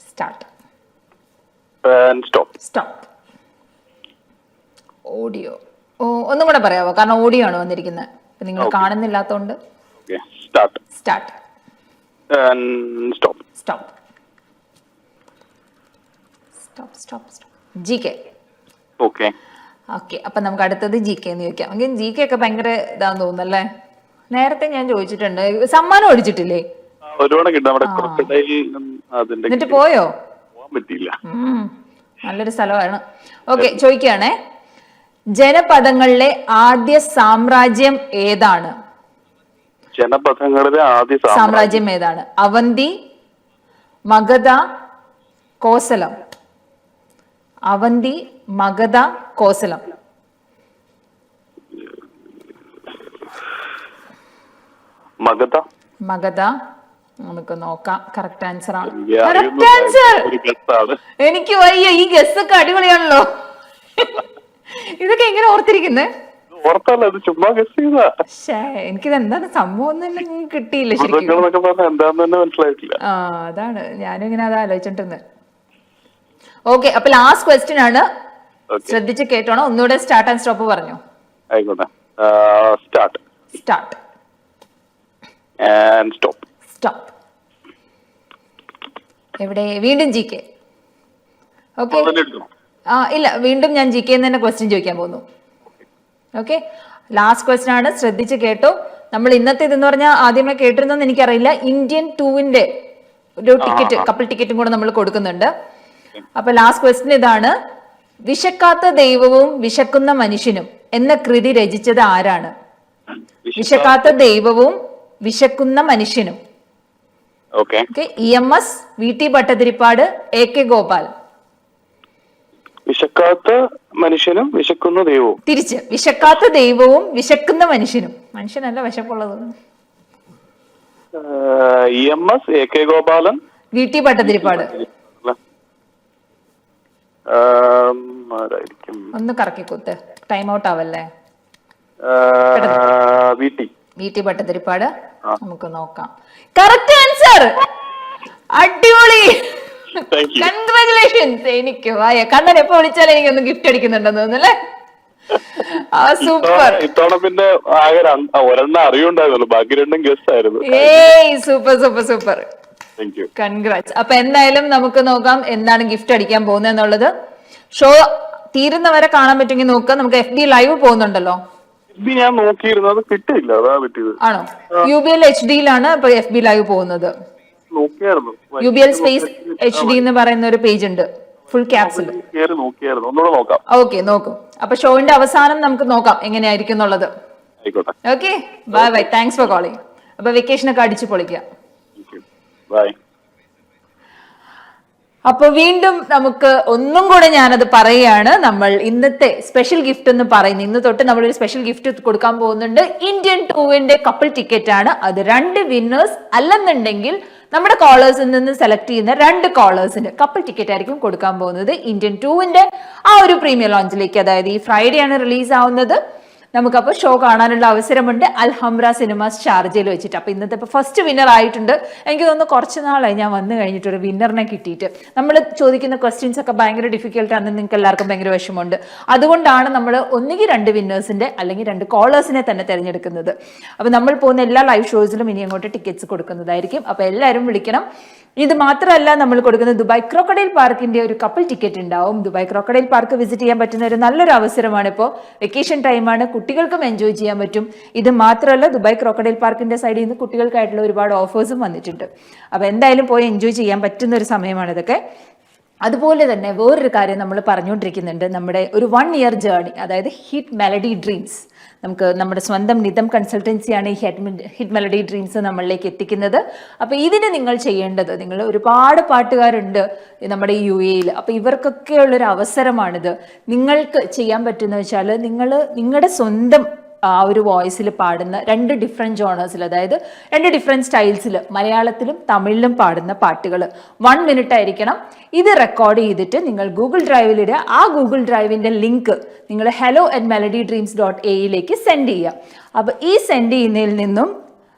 Start. Stop. Stop. Audio ഒന്നും കൂടെ പറയാവോ? കാരണം ഓഡിയോ ആണ് വന്നിരിക്കുന്നത്, നിങ്ങൾ കാണുന്നില്ലാത്തോണ്ട്. Start. Start. Stop. Stop. Stop. Stop. Stop. GK. Okay. Okay, അപ്പൊ നമുക്ക് അടുത്തത് GK എന്ന് ചോദിക്കാം. എങ്കിൽ GK ഒക്കെ ഭയങ്കര ഇതാന്ന് തോന്നുന്നല്ലേ? നേരത്തെ ഞാൻ ചോദിച്ചിട്ടുണ്ട്. സമ്മാനം ഒഴിച്ചിട്ടില്ലേ? എന്നിട്ട് പോയോ? നല്ലൊരു സ്ഥലമാണ്. ഓക്കെ, ചോദിക്കുകയാണേ, ജനപദങ്ങളിലെ ആദ്യ സാമ്രാജ്യം ഏതാണ്? ജനപദങ്ങളിലെ ആദ്യ സാമ്രാജ്യം ഏതാണ്? അവന്തി, മഗധ, കോസലം. അവന്തി, മഗധ, കോസലം. മഗധ. മഗധ. നമുക്ക് നോക്കാം. കറക്റ്റ് ആൻസർ ആണ്. Correct answer. എനിക്ക് വയ്യ, ഈ ഗസ് ഒക്കെ അടിപൊളിയാണല്ലോ. ഇതൊക്കെ എങ്ങനെ ഓർത്തിരിക്കുന്നേ? എനിക്കിത് എന്താണ് സംഭവം ഒന്നും കിട്ടിയില്ല ശരിക്കും. ആ, അതാണ് ഞാനും ഇങ്ങനെ അത് ആലോചിച്ചിട്ടുണ്ട്. ഓക്കെ, അപ്പൊ ലാസ്റ്റ് ക്വസ്റ്റ്യൻ ആണ്, ശ്രദ്ധിച്ച് കേട്ടോണം. ഒന്നുകൂടെ സ്റ്റാർട്ട് ആൻഡ് സ്റ്റോപ്പ് പറഞ്ഞു. സ്റ്റാർട്ട്. സ്റ്റാർട്ട്. സ്റ്റോപ്പ്. സ്റ്റോപ്പ്. എവിടെ? വീണ്ടും GK. ഓക്കെ, ഇല്ല, വീണ്ടും ഞാൻ GK തന്നെ ക്വസ്റ്റ്യൻ ചോദിക്കാൻ പോകുന്നു. ഓക്കെ, ലാസ്റ്റ് ക്വസ്റ്റ്യൻ ആണ്, ശ്രദ്ധിച്ച് കേട്ടോ. നമ്മൾ ഇന്നത്തെ ഇതെന്ന് പറഞ്ഞാൽ ആദ്യമേ കേട്ടിരുന്നെന്ന് എനിക്കറിയില്ല. ഇന്ത്യൻ 2-ന്റെ ഒരു ടിക്കറ്റ്, കപ്പിൾ ടിക്കറ്റും കൂടെ നമ്മൾ കൊടുക്കുന്നുണ്ട്. അപ്പൊ ലാസ്റ്റ് ക്വസ്റ്റ്യൻ ഇതാണ്: വിശക്കാത്ത ദൈവവും വിശക്കുന്ന മനുഷ്യനും എന്ന കൃതി രചിച്ചത് ആരാണ്? വിശക്കാത്ത ദൈവവും വിശക്കുന്ന മനുഷ്യനും. EMS, VT Bhattathiripad, AK Gopal. വിശക്കാത്ത മനുഷ്യനും വിശക്കുന്ന ദൈവവും. തിരിച്ച്, വിശക്കാത്ത ദൈവവും വിശക്കുന്ന മനുഷ്യനും. മനുഷ്യനല്ല വിശപ്പുള്ളത്. EMS, AK Gopalan, VT Bhattathiripad. ഒന്ന് കറക്കി കുത്ത്, ടൈം ഔട്ട് ആവല്ലേ. VT ഭട്ടതിരിപ്പാട്. നമുക്ക് നോക്കാം. Correct answer. അടിപൊളി, കൺഗ്രാറ്റുലേഷൻസ്. എനിക്ക് വായ കണ്ണൻ എപ്പോ വിളിച്ചാലും എനിക്കൊന്ന് ഗിഫ്റ്റ് അടിക്കുന്നുണ്ടെന്ന് തോന്നുന്നല്ലേ? സൂപ്പർ. ഇത്തവണ പിന്നെ ഒരെണ്ണം അറിയുണ്ടായിരുന്നല്ലോ, ബാക്കി രണ്ടും ഗസ്റ്റ് ആയിരുന്നു. ഏയ് സൂപ്പർ സൂപ്പർ സൂപ്പർ, കൺഗ്രാറ്റ്സ്. അപ്പൊ എന്തായാലും നമുക്ക് നോക്കാം എന്താണ് ഗിഫ്റ്റ് അടിക്കാൻ പോകുന്നത് എന്നുള്ളത്. ഷോ തീരുന്നവരെ കാണാൻ പറ്റുമെങ്കിൽ നോക്കാം. നമുക്ക് FB ലൈവ് പോകുന്നുണ്ടല്ലോ. ഞാൻ നോക്കിയിരുന്നത് കിട്ടിയില്ല, അതാ പറ്റിയത്. ആണോ? UBL HD-യിലാണ് ഇപ്പൊ FB ലൈവ് പോകുന്നത്. UBL സ്പേസ് HD എന്ന് പറയുന്ന ഒരു പേജ് ഉണ്ട്, ഫുൾ ക്യാപ്സിൽ. ഓക്കെ, നോക്കും. അപ്പൊ ഷോന്റെ അവസാനം നമുക്ക് നോക്കാം എങ്ങനെയായിരിക്കും എന്നുള്ളത്. Okay, bye bye, thanks for calling. അപ്പൊ വെക്കേഷൻ ഒക്കെ അടിച്ചു പൊളിക്കാം. അപ്പൊ വീണ്ടും നമുക്ക് ഒന്നും കൂടെ ഞാനത് പറയുകയാണ്. നമ്മൾ ഇന്നത്തെ സ്പെഷ്യൽ ഗിഫ്റ്റ് എന്ന് പറയുന്നത്, ഇന്ന് തൊട്ട് നമ്മളൊരു സ്പെഷ്യൽ ഗിഫ്റ്റ് കൊടുക്കാൻ പോകുന്നുണ്ട്. ഇന്ത്യൻ 2-ന്റെ കപ്പിൾ ടിക്കറ്റ് ആണ്. അത് 2 വിന്നേഴ്സ് അല്ലെന്നുണ്ടെങ്കിൽ നമ്മുടെ കോളേഴ്സിൽ നിന്ന് സെലക്ട് ചെയ്യുന്ന 2 കോളേഴ്സിന് കപ്പിൾ ടിക്കറ്റ് ആയിരിക്കും കൊടുക്കാൻ പോകുന്നത് ഇന്ത്യൻ 2-ന്റെ ആ ഒരു പ്രീമിയർ ലോഞ്ചിലേക്ക്. അതായത് ഈ ഫ്രൈഡേ ആണ് റിലീസ് ആവുന്നത്. നമുക്കപ്പോൾ ഷോ കാണാനുള്ള അവസരമുണ്ട് അൽഹംറ സിനിമാസ് ഷാർജയിൽ വെച്ചിട്ട്. അപ്പൊ ഇന്നത്തെ ഇപ്പൊ ഫസ്റ്റ് വിന്നർ ആയിട്ടുണ്ട്. എനിക്ക് തോന്നുന്നു കുറച്ച് നാളായി ഞാൻ വന്നു കഴിഞ്ഞിട്ട് ഒരു വിന്നറിനെ കിട്ടിയിട്ട്. നമ്മൾ ചോദിക്കുന്ന ക്വസ്റ്റ്യൻസ് ഒക്കെ ഭയങ്കര ഡിഫിക്കൽട്ട് ആണെന്ന് നിങ്ങൾക്ക് എല്ലാവർക്കും ഭയങ്കര വിഷമമുണ്ട്. അതുകൊണ്ടാണ് നമ്മൾ ഒന്നുകിൽ 2 വിന്നേഴ്സിന്റെ അല്ലെങ്കിൽ 2 കോളേഴ്സിനെ തന്നെ തിരഞ്ഞെടുക്കുന്നത്. അപ്പൊ നമ്മൾ പോകുന്ന എല്ലാ ലൈവ് ഷോസിലും ഇനി അങ്ങോട്ട് ടിക്കറ്റ്സ് കൊടുക്കുന്നതായിരിക്കും. അപ്പൊ എല്ലാവരും വിളിക്കണം. ഇത് മാത്രമല്ല, നമ്മൾ കൊടുക്കുന്ന ദുബായ് ക്രോക്കഡൈൽ പാർക്കിന്റെ ഒരു കപ്പിൾ ടിക്കറ്റ് ഉണ്ടാവും. ദുബായ് ക്രോക്കഡൈൽ പാർക്ക് വിസിറ്റ് ചെയ്യാൻ പറ്റുന്ന ഒരു നല്ലൊരു അവസരമാണ്. ഇപ്പോൾ വെക്കേഷൻ ടൈമാണ്. കുട്ടികൾക്കും എൻജോയ് ചെയ്യാൻ പറ്റും. ഇത് മാത്രമല്ല, ദുബായ് ക്രോക്കഡൈൽ പാർക്കിന്റെ സൈഡിൽ നിന്ന് കുട്ടികൾക്കായിട്ടുള്ള ഒരുപാട് ഓഫേഴ്സും വന്നിട്ടുണ്ട്. അപ്പോൾ എന്തായാലും പോയി എൻജോയ് ചെയ്യാൻ പറ്റുന്ന ഒരു സമയമാണ് ഇതൊക്കെ. അതുപോലെ തന്നെ വേറൊരു കാര്യം നമ്മൾ പറഞ്ഞുകൊണ്ടിരിക്കുന്നുണ്ട്, നമ്മുടെ ഒരു 1 year ജേർണി, അതായത് ഹിറ്റ് മെലഡി ഡ്രീംസ്. നമുക്ക് നമ്മുടെ സ്വന്തം നിതം കൺസൾട്ടൻസിയാണ് ഈ ഹിറ്റ് മെലഡി ഡ്രീംസ് നമ്മളിലേക്ക് എത്തിക്കുന്നത്. അപ്പോൾ ഇതിന് നിങ്ങൾ ചെയ്യേണ്ടത്, നിങ്ങൾ ഒരുപാട് പാട്ടുകാരുണ്ട് നമ്മുടെ ഈ UAE-യിൽ. അപ്പോൾ ഇവർക്കൊക്കെയുള്ളൊരു അവസരമാണിത്. നിങ്ങൾക്ക് ചെയ്യാൻ പറ്റുന്ന വെച്ചാൽ നിങ്ങളുടെ സ്വന്തം ആ ഒരു വോയിസിൽ പാടുന്ന 2 ഡിഫറെൻറ്റ് ജോണേഴ്സിൽ, അതായത് 2 ഡിഫറെൻറ്റ് സ്റ്റൈൽസിൽ, മലയാളത്തിലും തമിഴിലും പാടുന്ന പാട്ടുകൾ 1 minute ആയിരിക്കണം. ഇത് റെക്കോർഡ് ചെയ്തിട്ട് നിങ്ങൾ ഗൂഗിൾ ഡ്രൈവിലിടുക. ആ ഗൂഗിൾ ഡ്രൈവിൻ്റെ ലിങ്ക് നിങ്ങൾ hello@melodydreams.ae സെൻഡ് ചെയ്യുക. അപ്പോൾ ഈ സെൻഡ് ചെയ്യുന്നതിൽ നിന്നും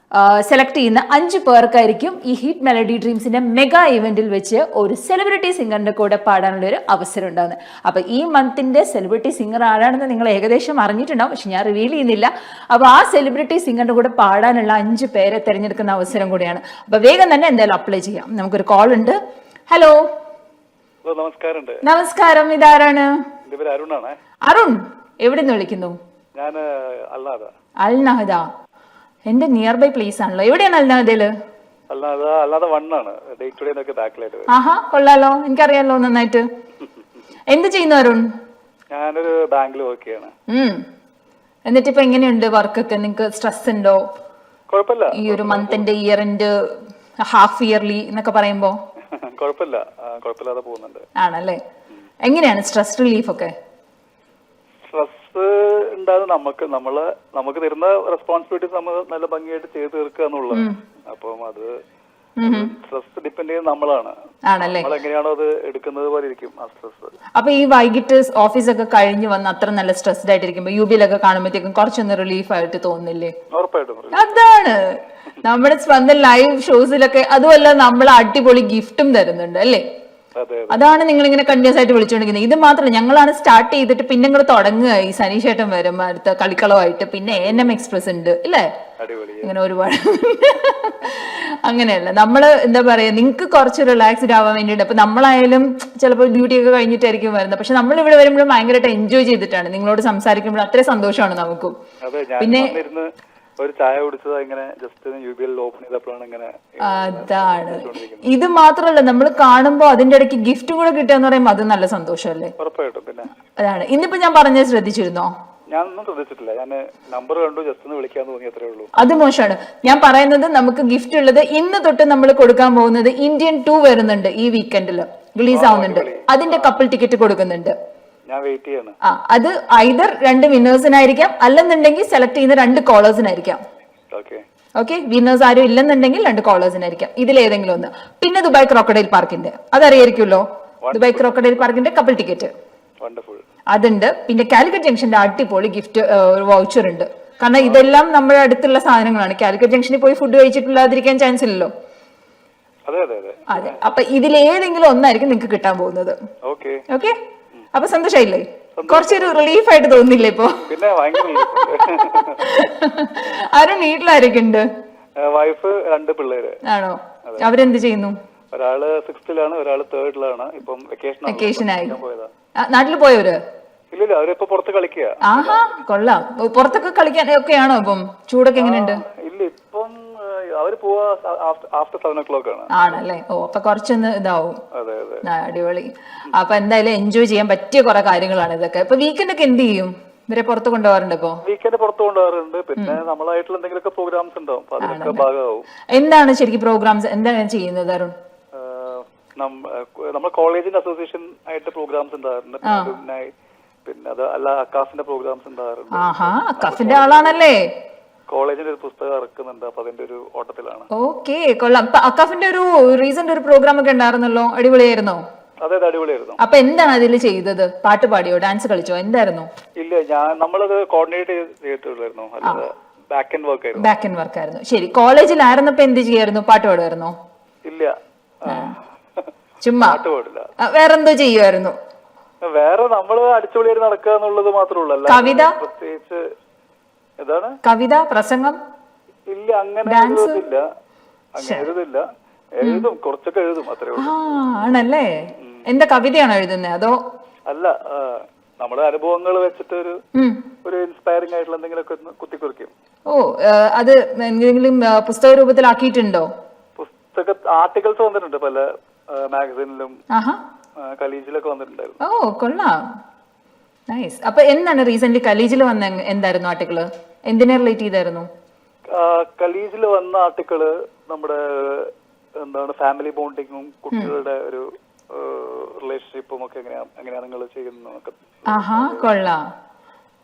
സെലക്ട് ചെയ്യുന്ന 5 പേർക്കായിരിക്കും ഈ ഹിറ്റ് മെലഡി ഡ്രീംസിന്റെ മെഗാ ഇവന്റിൽ വെച്ച് ഒരു സെലിബ്രിറ്റി സിംഗറിന്റെ കൂടെ പാടാനുള്ള ഒരു അവസരം ഉണ്ടാകുന്നത്. അപ്പൊ ഈ മന്തിന്റെ സെലിബ്രിറ്റി സിംഗർ ആരാണെന്ന് നിങ്ങൾ ഏകദേശം അറിഞ്ഞിട്ടുണ്ടാവും, പക്ഷെ ഞാൻ റിവീൽ ചെയ്യുന്നില്ല. അപ്പൊ ആ സെലിബ്രിറ്റി സിംഗറിന്റെ കൂടെ പാടാനുള്ള 5 പേരെ തിരഞ്ഞെടുക്കുന്ന അവസരം കൂടിയാണ്. അപ്പൊ വേഗം തന്നെ എന്തായാലും അപ്ലൈ ചെയ്യാം. നമുക്കൊരു കോൾ ഉണ്ട്. ഹലോ, നമസ്കാരം. ഇതാരാണ്? അരുൺ. എവിടെ നിന്ന് വിളിക്കുന്നു? അൽനഹദ. എന്റെ നിയർ ബൈ പ്ലേസ് ആണല്ലോ. എവിടെയാണ് അൽനഹദയില്? ആഹാ, കൊള്ളാലോ, എനിക്കറിയാലോ നന്നായിട്ട്. എന്ത് ചെയ്യുന്നു അരുൺ? ഞാനൊരു ബാങ്കിൽ വർക്ക് ചെയ്യാണ്. എന്നിട്ട് ഇപ്പൊ എങ്ങനെയുണ്ട് വർക്കൊക്കെ? നിങ്ങക്ക് സ്ട്രെസ് ഉണ്ടോ? കുഴപ്പമില്ല. ഈ ഒരു മന്തിന്റെ ഇയർ എൻഡ്, ഹാഫ് ഇയർലി എന്നൊക്കെ പറയുമ്പോ? കുഴപ്പമില്ലാതെ പോകുന്നുണ്ട്. ആണല്ലേ? എങ്ങനെയാണ് സ്ട്രെസ് റിലീഫ് ഒക്കെ? സ്ട്രെസ് ഉണ്ടാകും. നമുക്ക് തരുന്ന റെസ്പോൺസിബിലിറ്റീസ് നമ്മൾ നല്ല ഭംഗിയായിട്ട് ചെയ്ത് തീർക്കുക എന്നുള്ളത്. അപ്പം അത് സ്ട്രെസ് ഡിപ്പെൻഡ് ചെയ്യുന്നത് നമ്മളാണ്. നമ്മൾ എങ്ങനെയാണോ അത് എടുക്കുന്നത് പോലെ ഇരിക്കും ആ സ്ട്രെസ്. അപ്പൊ ഈ വൈകിട്ട് ഓഫീസൊക്കെ കഴിഞ്ഞ് വന്ന് അത്ര നല്ല സ്ട്രെസ്ഡ് ആയിട്ടിരിക്കുമ്പോ UB-ലൊക്കെ കാണുമ്പോഴത്തേക്കും കുറച്ചൊന്ന് റിലീഫ് ആയിട്ട് തോന്നില്ലേ? ഉറപ്പായിട്ടും. അതാണ് നമ്മുടെ സ്വന്തം ലൈവ് ഷോസിലൊക്കെ. അതുമല്ല, നമ്മൾ അടിപൊളി ഗിഫ്റ്റും തരുന്നുണ്ട് അല്ലേ? അതാണ് നിങ്ങൾ ഇങ്ങനെ കണ്ടിന്യൂസ് ആയിട്ട് വിളിച്ചുകൊണ്ടിരിക്കുന്നത്. ഇത് മാത്രമല്ല, ഞങ്ങളാണ് സ്റ്റാർട്ട് ചെയ്തിട്ട് പിന്നെ നിങ്ങൾ തുടങ്ങുക. ഈ സനീഷേട്ടൻ വരും അടുത്ത കളിക്കളമായിട്ട്, പിന്നെ ANM എക്സ്പ്രസ് ഉണ്ട് അല്ലേ? അങ്ങനെ ഒരുപാട്. അങ്ങനെയല്ല, നമ്മള് എന്താ പറയാ, നിങ്ങൾക്ക് കുറച്ച് റിലാക്സ്ഡ് ആവാൻ വേണ്ടിയിട്ട്. അപ്പൊ നമ്മളായാലും ചിലപ്പോൾ ഡ്യൂട്ടി ഒക്കെ കഴിഞ്ഞിട്ടായിരിക്കും വരുന്നത്, പക്ഷെ നമ്മൾ ഇവിടെ വരുമ്പോഴും ഭയങ്കരമായിട്ട് എൻജോയ് ചെയ്തിട്ടാണ് നിങ്ങളോട് സംസാരിക്കുമ്പോൾ. അത്രയും സന്തോഷമാണ് നമുക്കും. പിന്നെ ഒരു ചായ കുടിച്ചത് ഇങ്ങനെ ജസ്റ്റ് UBL ഓപ്പൺ ചെയ്തപ്പോഴാണ് ഇങ്ങനെ. അതാണ്. ഇത് മാത്രമല്ല, നമ്മൾ കാണുമ്പോ അതിന്റെ ഇടയ്ക്ക് ഗിഫ്റ്റ് കൂടെ കിട്ടുക പറയുമ്പോൾ അത് നല്ല സന്തോഷമല്ലേ? ഉറപ്പായിട്ടും. പിന്നെ അതാണ്. ഇന്നിപ്പോ ഞാൻ പറഞ്ഞത് ശ്രദ്ധിച്ചിരുന്നോ? ഞാനൊന്നും ശ്രദ്ധിച്ചിട്ടില്ല. ഞാൻ നമ്പർ കണ്ടു, ജസ്റ്റ് ഒന്ന് വിളിക്കാൻ തോന്നി, അത്രേ ഉള്ളൂ. അത് മോശമാണ്. ഞാൻ പറയുന്നത്, നമുക്ക് ഗിഫ്റ്റ് ഉള്ളത് ഇന്ന് തൊട്ട് നമ്മൾ കൊടുക്കാൻ പോകുന്നത് ഇന്ത്യൻ 2 വരുന്നുണ്ട് ഈ വീക്കെൻഡിൽ, റിലീസ് ആവുന്നുണ്ട്. അതിന്റെ കപ്പിൾ ടിക്കറ്റ് കൊടുക്കുന്നുണ്ട്. ഞാൻ വെയിറ്റ് ചെയ്യാണ്. അത് ഐദർ 2 വിന്നേഴ്സിനായിരിക്കാം, അല്ലെന്നുണ്ടെങ്കിൽ സെലക്ട് ചെയ്യുന്ന 2 കോളേഴ്സിനായിരിക്കാം. ഓക്കെ, വിന്നേഴ്സ് ആരും ഇല്ലെന്നുണ്ടെങ്കിൽ 2 കോളേഴ്സിനായിരിക്കാം. ഇതിലേതെങ്കിലും ഒന്ന്. പിന്നെ ദുബായ് ക്രോക്കഡൈൽ പാർക്കിന്റെ അതറിയായിരിക്കുമല്ലോ, ദുബായ് ക്രോക്കഡൈൽ പാർക്കിന്റെ കപ്പിൾ ടിക്കറ്റ് അതുണ്ട്. പിന്നെ കാലിക്കറ്റ് ജംഗ്ഷന്റെ അടിപൊളി ഗിഫ്റ്റ് വൗച്ചർ ഉണ്ട്. കാരണം ഇതെല്ലാം നമ്മുടെ അടുത്തുള്ള സാധനങ്ങളാണ്. കാലിക്കറ്റ് ജംഗ്ഷനിൽ പോയി ഫുഡ് കഴിച്ചിട്ടില്ലാതിരിക്കാൻ ചാൻസ് ഇല്ലല്ലോ. അതെ. അപ്പൊ ഇതിലേതെങ്കിലും ഒന്നായിരിക്കും നിങ്ങൾക്ക് കിട്ടാൻ പോകുന്നത്. ഓക്കെ, അപ്പൊ സന്തോഷായില്ലേ? കുറച്ചൊരു റിലീഫ് ആയിട്ട് തോന്നുന്നില്ലേ ഇപ്പൊ? ആരും വീട്ടിലാരൊക്കെ ഉണ്ട്? വൈഫ്, 2 പിള്ളേര്. ആണോ? അവരെന്ത് ചെയ്യുന്നു? ഒരാള് 6th-ലാണ്, ഒരാള് 3rd-ലാണ്. ഇപ്പം വെക്കേഷനായി നാട്ടിൽ പോയവര്? ഇല്ല, അവരിപ്പോ പുറത്ത് കളിക്കുക. ആഹാ, കൊള്ളാം. പുറത്തൊക്കെ കളിക്കാൻ ഒക്കെയാണോ ഇപ്പം? ചൂടൊക്കെ എങ്ങനെയുണ്ട്? ഇല്ല, ഇപ്പം അവര് പോവാ ആഫ്റ്റർ 7 o'clock ആണ്. ആണല്ലേ? ഓ, അപ്പൊ കുറച്ചൊന്ന് ഇതാവും. അടിപൊളി. അപ്പൊ എന്തായാലും എൻജോയ് ചെയ്യാൻ പറ്റിയ കുറെ കാര്യങ്ങളാണ് ഇതൊക്കെ. ഇപ്പൊ വീക്കെൻഡ് ഒക്കെ എന്ത് ചെയ്യും? ഇവരെ പുറത്ത് കൊണ്ടുപോകാറുണ്ട്? ഇപ്പൊ വീക്കെൻഡ് പുറത്ത് കൊണ്ടുപോകാറുണ്ട്. പിന്നെ നമ്മളായിട്ടുള്ള എന്തെങ്കിലുമൊക്കെ പ്രോഗ്രാംസ് ഉണ്ടാവും, അതിനൊക്കെ ഭാഗമാവും. എന്താണ് ശരിക്കും പ്രോഗ്രാംസ്? എന്താണ് ചെയ്യുന്നത് അരുൺ? നമ്മൾ കോളേജിന്റെ അസോസിയേഷൻ ആയിട്ട് പ്രോഗ്രാംസ് ഉണ്ടാകാറുണ്ട്. പിന്നെ അത് അല്ല, അക്കാഫിന്റെ പ്രോഗ്രാംസ് ഉണ്ടാകാറുണ്ട്. ആഹാ, അക്കാഫിന്റെ ആളാണല്ലേ? കോളേജിന്റെ ഒരു പുസ്തകം ഇറക്കുന്നുണ്ട്, അപ്പൊ അതിന്റെ ഒരു ഓട്ടത്തിലാണ്. ഓക്കെ, കൊള്ളാം. അക്കാഫിന്റെ ഒരു റീസെന്റ് ഒരു പ്രോഗ്രാം ഒക്കെ ഉണ്ടായിരുന്നല്ലോ, അടിപൊളിയായിരുന്നോ? അതെ, അടിപൊളിയായിരുന്നു. അപ്പൊ എന്താണ് അതിൽ ചെയ്തത്? പാട്ട് പാടിയോ, ഡാൻസ് കളിച്ചോ, എന്തായിരുന്നു? ഇല്ല, നമ്മളത് കോർഡിനേറ്റ് ചെയ്തിട്ടുള്ളായിരുന്നു. ബാക്ക് എൻഡ് വർക്ക് ആയിരുന്നു. ബാക്ക് എൻഡ് വർക്ക് ആയിരുന്നു. ശരി. കോളേജിലായിരുന്നപ്പോ എന്ത് ചെയ്യായിരുന്നു? പാട്ട് പാടുമായിരുന്നോ? ഇല്ല, ചുമ്മാ പാട്ട് പാടില്ല. വേറെന്തോ ചെയ്യുമായിരുന്നു? വേറെ നമ്മള് അടിച്ചുപൊളിയായിട്ട് നടക്കുക എന്നുള്ളത് മാത്രമേ ഉള്ളൂ. കവിത, പ്രത്യേകിച്ച് എന്താണ്? കവിത, പ്രസംഗം? ഇല്ല, അങ്ങനെ എഴുതില്ല. എഴുതും, കുറച്ചൊക്കെ എഴുതും, അത്രേ ഉള്ളൂ. ആണല്ലേ? എന്താ കവിതയാണോ എഴുതുന്നത് അതോ? അല്ല, നമ്മുടെ അനുഭവങ്ങൾ വെച്ചിട്ട് ഉം. ഒരു ഇൻസ്പയറിംഗ് ആയിട്ടുള്ള എന്തെങ്കിലുമൊക്കെ ഒന്ന് കുത്തിക്കുറിക്കും. ഓ അത് എന്തെങ്കിലും പുസ്തക രൂപത്തിലാക്കിയിട്ടുണ്ടോ? ആർട്ടിക്കിൾസ് വന്നിട്ടുണ്ട് പല മാഗസീനിലും ആഹാ, കലീജിലൊക്കെ വന്നിട്ടുണ്ടായിരുന്നു. ഓ കൊള്ളാം, നൈസ്. അപ്പൊ എന്താണ് റീസെന്റ് കലീജിൽ വന്ന എന്തായിരുന്നു ആർട്ടിക്കിള്, എന്തിനെ റിലേറ്റ് ചെയ്തായിരുന്നു? കലീജിൽ വന്ന ആർട്ടിക്കിള് നമ്മുടെ എന്താണ് ഫാമിലി ബോണ്ടിങ്ങും കുട്ടികളുടെ ഒരു റിലേഷൻഷിപ്പും ഒക്കെ എങ്ങനെയാ നിങ്ങൾ ചെയ്യുന്നതൊക്കെ. ആഹാ, കൊള്ളാം.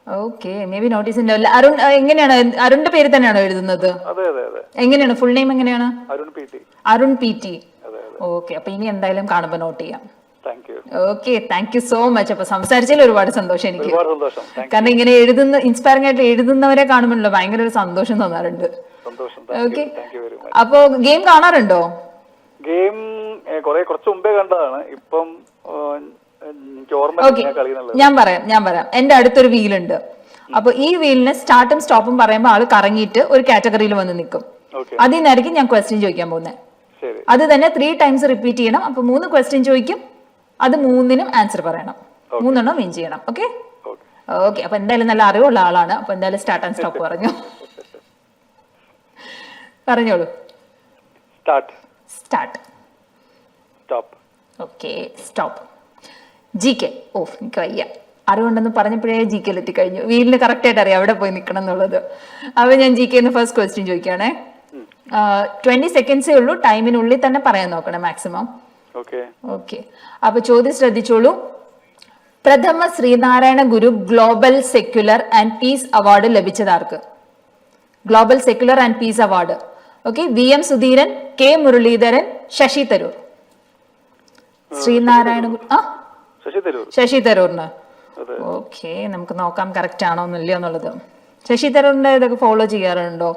ഓക്കെ, മേ ബി നോട്ടീസ് ഉണ്ടാവില്ല. അരുൺ എങ്ങനെയാണ്, അരുണിന്റെ പേര് തന്നെയാണോ എഴുതുന്നത്? അതെ അതെ അതെ. എങ്ങനെയാണ് ഫുൾ നെയിം എങ്ങനെയാണ്? Arun P T. Arun P T. അതെ അതെ. ഓക്കെ, അപ്പൊ ഇനി എന്തായാലും കാണുമ്പോൾ നോട്ട് ചെയ്യാം. Thank you. Okay, thank you so much. അപ്പൊ സംസാരിച്ചതിൽ ഒരുപാട് സന്തോഷം എനിക്ക്. ഒരുപാട് സന്തോഷം. കാരണം ഇങ്ങനെ ഇൻസ്പയറിംഗ് ആയിട്ട് എഴുതുന്നവരെ കാണുമ്പോഴല്ലോ ഭയങ്കര ഒരു സന്തോഷം തോന്നാറുണ്ട്. സന്തോഷം. Okay, thank you very much. അപ്പൊ ഗെയിം കാണാറുണ്ടോ? ഗെയിം കുറച്ച് മുമ്പേ കണ്ടതാണ്. ഇപ്പം എനിക്ക് ഓർമ്മ കളിയുന്നുള്ളത്. ഞാൻ പറയാം. എന്റെ അടുത്തൊരു വീലുണ്ട്. അപ്പൊ ഈ വീലിന് സ്റ്റാർട്ടും സ്റ്റോപ്പും പറയുമ്പോൾ ആള് കറങ്ങിയിട്ട് ഒരു കാറ്റഗറിയിൽ വന്ന് നിൽക്കും. അതിൽ നിന്നായിരിക്കും ഞാൻ ക്വസ്റ്റ്യൻ ചോദിക്കാൻ പോകുന്നത്. അത് തന്നെ 3 ടൈംസ് റിപ്പീറ്റ് ചെയ്യണം. അപ്പൊ 3 ക്വസ്റ്റ്യൻ ചോദിക്കും, അത് 3നും ആൻസർ പറയണം, 3 വിൻ ചെയ്യണം. Okay okay. അപ്പൊ എന്തായാലും നല്ല അറിവുള്ള ആളാണ്. അപ്പൊ എന്തായാലും സ്റ്റാർട്ട് ആൻഡ് സ്റ്റോപ്പ് പറഞ്ഞോളൂ. Start. Stop. Okay, stop. GK. ഓ, എനിക്ക് വയ്യ. അറിവുണ്ടെന്ന് പറഞ്ഞപ്പോഴേ GK എത്തിക്കഴിഞ്ഞു. വീലിന് കറക്റ്റ് ആയിട്ട് അറിയാം എവിടെ പോയി നിൽക്കണം എന്നുള്ളത്. അപ്പൊ ഞാൻ GK ഫസ്റ്റ് ക്വസ്റ്റ്യൻ ചോദിക്കുകയാണേ. 20 സെക്കൻഡ്സേ ഉള്ളൂ, ടൈമിനുള്ളിൽ തന്നെ പറയാൻ നോക്കണം മാക്സിമം. ഓക്കെ, അപ്പൊ ചോദ്യം ശ്രദ്ധിച്ചോളൂ. പ്രഥമ Sreenarayana Guru global secular and peace award ലഭിച്ചതാർക്ക്? Global secular and peace award. Okay, VM Sudheeran, K Muraleedharan, Shashi Tharoor. Sreenarayana Guru Shashi തരൂറിന്. ഓക്കെ, നമുക്ക് നോക്കാം കറക്റ്റ് ആണോ എന്നില്ലയോ എന്നുള്ളത്. ശശി തരൂറിന്റെ ഇതൊക്കെ ഫോളോ ചെയ്യാറുണ്ടോ?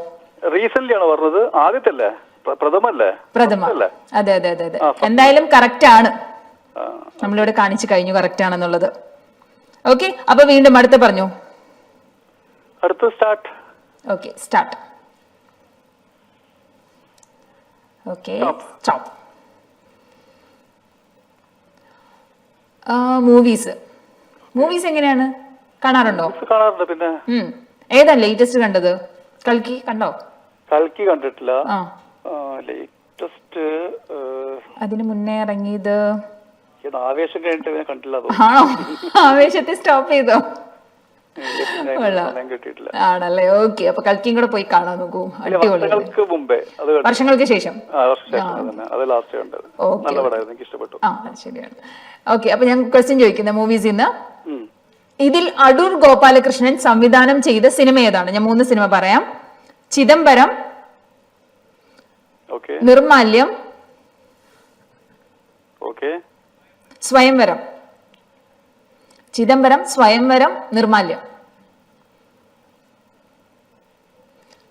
റീസെന്റ് ആണ് പറഞ്ഞത്. ആദ്യത്തല്ലേ? പ്രഥമ. അതെ അതെ അതെ അതെ. എന്തായാലും കറക്റ്റ് ആണ്. നമ്മളിവിടെ കാണിച്ചു കഴിഞ്ഞു കറക്റ്റ് ആണെന്നുള്ളത്. ഓക്കെ, അപ്പൊ വീണ്ടും അടുത്ത് പറഞ്ഞു. അടുത്ത start. Okay, start. Okay, stop. Movies എങ്ങനെയാണ്, കാണാറുണ്ടോ? കാണാറുണ്ട്. പിന്നെ ഏതാ ലേറ്റസ്റ്റ് കണ്ടത്? കൽക്കി കണ്ടോ? കൽക്കി കണ്ടിട്ടില്ല. ലേറ്റസ്റ്റ് അതിന് മുന്നേ ഇറങ്ങിയത് ആവേശം കഴിഞ്ഞിട്ട് കണ്ടില്ല. ആണോ? ആവേശത്തെ സ്റ്റോപ്പ് ചെയ്തോ? ആണല്ലേ? ഓക്കെ, അപ്പൊ കൽക്കിയും കൂടെ പോയി കാണാൻ നോക്കൂ. അടിപൊളി. വർഷങ്ങൾക്ക് ശേഷം. ശരിയാണ്. ഓക്കെ, അപ്പൊ ഞാൻ ക്വസ്റ്റ്യൻ ചോദിക്കുന്ന മൂവീസിൽ നിന്ന്. ഇതിൽ അടൂർ ഗോപാലകൃഷ്ണൻ സംവിധാനം ചെയ്ത സിനിമ ഏതാണ്? ഞാൻ 3 സിനിമ പറയാം. ചിദംബരം, നിർമാല്യം, സ്വയംവരം. ചിദംബരം, സ്വയംവരം, നിർമാല്യം.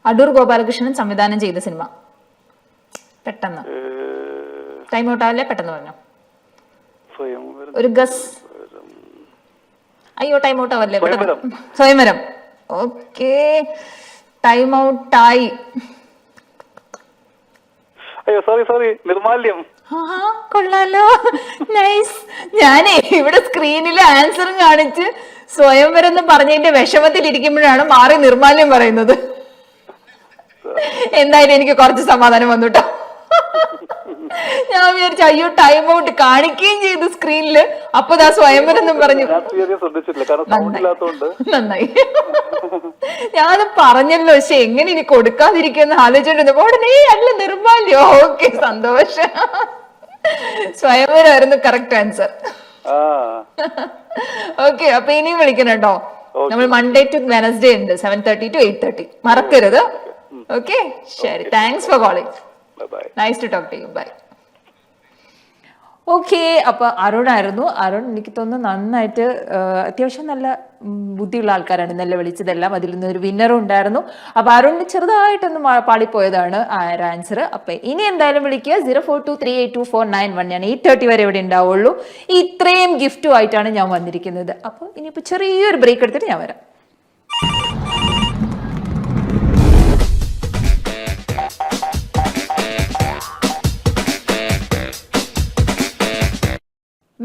അടൂർ ഗോപാലകൃഷ്ണൻ സംവിധാനം ചെയ്ത സിനിമ. പെട്ടെന്ന് ടൈം ഔട്ട് ആവില്ലേ? പെട്ടെന്ന് പറഞ്ഞു. ഒരു ഗസ്. അയ്യോ, ടൈം ഔട്ട് ആവല്ലേ? സ്വയംവരം. ഓക്കെ, ടൈം ഔട്ട് ആയി. നിർമാല്യം. കൊള്ളാലോ, നൈസ്. ഞാനേ ഇവിടെ സ്ക്രീനിൽ ആൻസറും കാണിച്ച് സ്വയംവരം എന്ന് പറഞ്ഞതിന്റെ വിഷമത്തിലിരിക്കുമ്പോഴാണ് മാറി നിർമാല്യം പറയുന്നത്. എന്തായാലും എനിക്ക് കുറച്ച് സമാധാനം വന്നുട്ടോ. ഞാൻ വിചാരിച്ചു അയ്യോ ടൈം ഔട്ട് കാണിക്കുകയും ചെയ്തു സ്ക്രീനില്. അപ്പൊ ദാ സ്വയംവരം എന്നും പറഞ്ഞു. നന്നായി. ഞാനത് പറഞ്ഞല്ലോ, പക്ഷെ എങ്ങനെ ഇനി കൊടുക്കാതിരിക്കുമെന്ന് ആലോചിച്ചോണ്ടിരുന്നപ്പോ ഉടനെ അല്ല നിർമാല്യോ. ഓക്കെ, സന്തോഷം. സ്വയംവരമായിരുന്നു കറക്റ്റ് ആൻസർ. ഓക്കെ, അപ്പൊ ഇനിയും വിളിക്കണം കേട്ടോ. നമ്മൾ മൺഡേ ടു വെനസ്ഡേ ഉണ്ട് 7:30 to 8:30. മറക്കരുത്. ഓക്കെ, ശരി. Thanks for calling. Nice to talk to you. Bye. Okay, അപ്പൊ അരുണായിരുന്നു. അരുൺ എനിക്ക് തോന്നുന്നു നന്നായിട്ട് അത്യാവശ്യം നല്ല ബുദ്ധിയുള്ള ആൾക്കാരാണ് നല്ല വിളിച്ചതെല്ലാം. അതിൽ നിന്നൊരു വിന്നറും ഉണ്ടായിരുന്നു. അപ്പൊ അരുണിന് ചെറുതായിട്ടൊന്ന് പാളിപ്പോയതാണ് ആൻസർ. അപ്പൊ ഇനി എന്തായാലും വിളിക്കുക. 0423824911. ഞാൻ 8:30 വരെ ഇവിടെ ഉണ്ടാവുള്ളൂ. ഇത്രയും ഗിഫ്റ്റും ആയിട്ടാണ് ഞാൻ വന്നിരിക്കുന്നത്. അപ്പൊ ഇനിയിപ്പോ ചെറിയൊരു ബ്രേക്ക് എടുത്തിട്ട് ഞാൻ വരാം.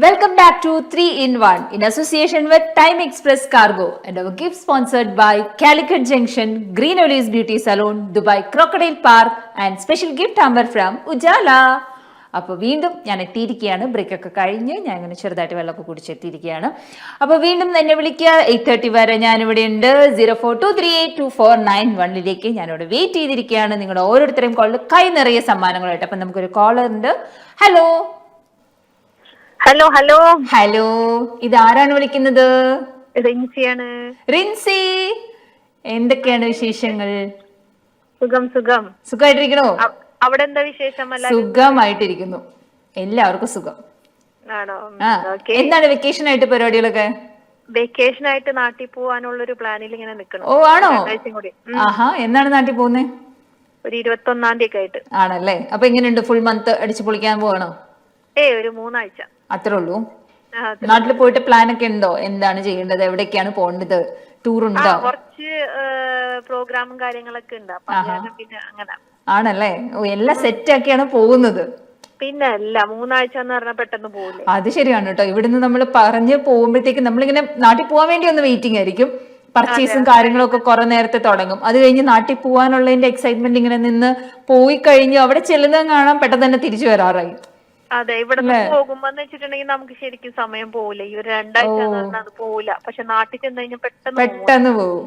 Welcome back to 3 in 1 in association with Time Express Cargo and our gift sponsored by Calicut Junction, Green Olives Beauty Salon, Dubai Crocodile Park and special gift hamper from Ujala. അപ്പോൾ വീണ്ടും ഞാൻ എത്തിയിരിക്കുകയാണ്. ബ്രേക്കൊക്കെ കഴിഞ്ഞ് ഞാൻ ഇങ്ങനെ ചെറുതായിട്ട് വെള്ളമൊക്കെ കുടിച്ചെത്തിയിരിക്കുകയാണ്. അപ്പോൾ വീണ്ടും എന്നെ വിളിക്കുക. 8:30 വരെ ഞാനിവിടെ ഉണ്ട്. 0423822491 ഞാനിവിടെ വെയിറ്റ് ചെയ്തിരിക്കുകയാണ്. നിങ്ങളുടെ ഓരോരുത്തരെയും കോളിൽ കൈ നിറയെ സമ്മാനങ്ങളായിട്ട്. അപ്പം നമുക്കൊരു കോളർ ഉണ്ട്. ഹലോ ഹലോ ഹലോ ഹലോ, ഇതാരാണ് വിളിക്കുന്നത്? റിൻസിയാണ്. റിൻസി, എന്തൊക്കെയാണ് വിശേഷങ്ങൾ? സുഖം സുഖം. സുഖമായിട്ടിരിക്കണോ? അവിടെ എന്താ വിശേഷം? സുഖമായിട്ടിരിക്കുന്നു, എല്ലാവർക്കും സുഖം. ആണോ? എന്താണ് വെക്കേഷൻ ആയിട്ട് പരിപാടികളൊക്കെ? വെക്കേഷൻ ആയിട്ട് നാട്ടിൽ പോവാനുള്ളൊരു പ്ലാനിൽ ഇങ്ങനെ നിൽക്കണം. ഓ ആണോ? ആഹാ, എന്നാണ് നാട്ടിൽ പോകുന്നത്? ഒരു 21-ാം തീയതി ഒക്കെ ആയിട്ട്. ആണല്ലേ? അപ്പൊ എങ്ങനെയുണ്ട്? ഫുൾ മന്ത് അടിച്ചു പൊളിക്കാൻ പോകണോ? ഒരു 3 ആഴ്ച അത്രേ ഉള്ളൂ. നാട്ടിൽ പോയിട്ട് പ്ലാൻ ഒക്കെ ഉണ്ടോ? എന്താണ് ചെയ്യേണ്ടത്? എവിടേക്കാണ് പോകേണ്ടത്? ടൂർ ഉണ്ടോ? കുറച്ച് പ്രോഗ്രാമും കാര്യങ്ങളൊക്കെ ഉണ്ട്. പിന്നെ അങ്ങനെ ആണല്ലേ? ഓ, എല്ലാം സെറ്റ് ആക്കിയാണ് പോകുന്നത്. പിന്നെ അല്ല, 3 ആഴ്ച എന്ന് പറഞ്ഞാൽ പെട്ടെന്ന് പോകില്ലേ? അത് ശരിയാണ് കേട്ടോ. ഇവിടുന്ന് നമ്മൾ പറഞ്ഞ് പോകുമ്പോഴത്തേക്ക് നമ്മളിങ്ങനെ നാട്ടിൽ പോകാൻ വേണ്ടി ഒന്ന് വെയിറ്റിംഗ് ആയിരിക്കും. പർച്ചേസും കാര്യങ്ങളും ഒക്കെ കുറെ നേരത്തെ തുടങ്ങും. അത് കഴിഞ്ഞ് നാട്ടിൽ പോകാനുള്ളതിന്റെ എക്സൈറ്റ്മെന്റ് ഇങ്ങനെ നിന്ന് പോയി കഴിഞ്ഞ് അവിടെ ചെല്ലുന്നത് കാണാൻ പെട്ടെന്ന് തന്നെ തിരിച്ചു വരാറായി. അതെ, ഇവിടെ പോകുമ്പോന്ന് വെച്ചിട്ടുണ്ടെങ്കിൽ നമുക്ക് ശരിക്കും സമയം പോകില്ല. ഈ ഒരു 2 ആഴ്ച അത് പോകില്ല. പക്ഷെ നാട്ടിൽ ചെന്ന് കഴിഞ്ഞാൽ പെട്ടെന്ന് പോകും.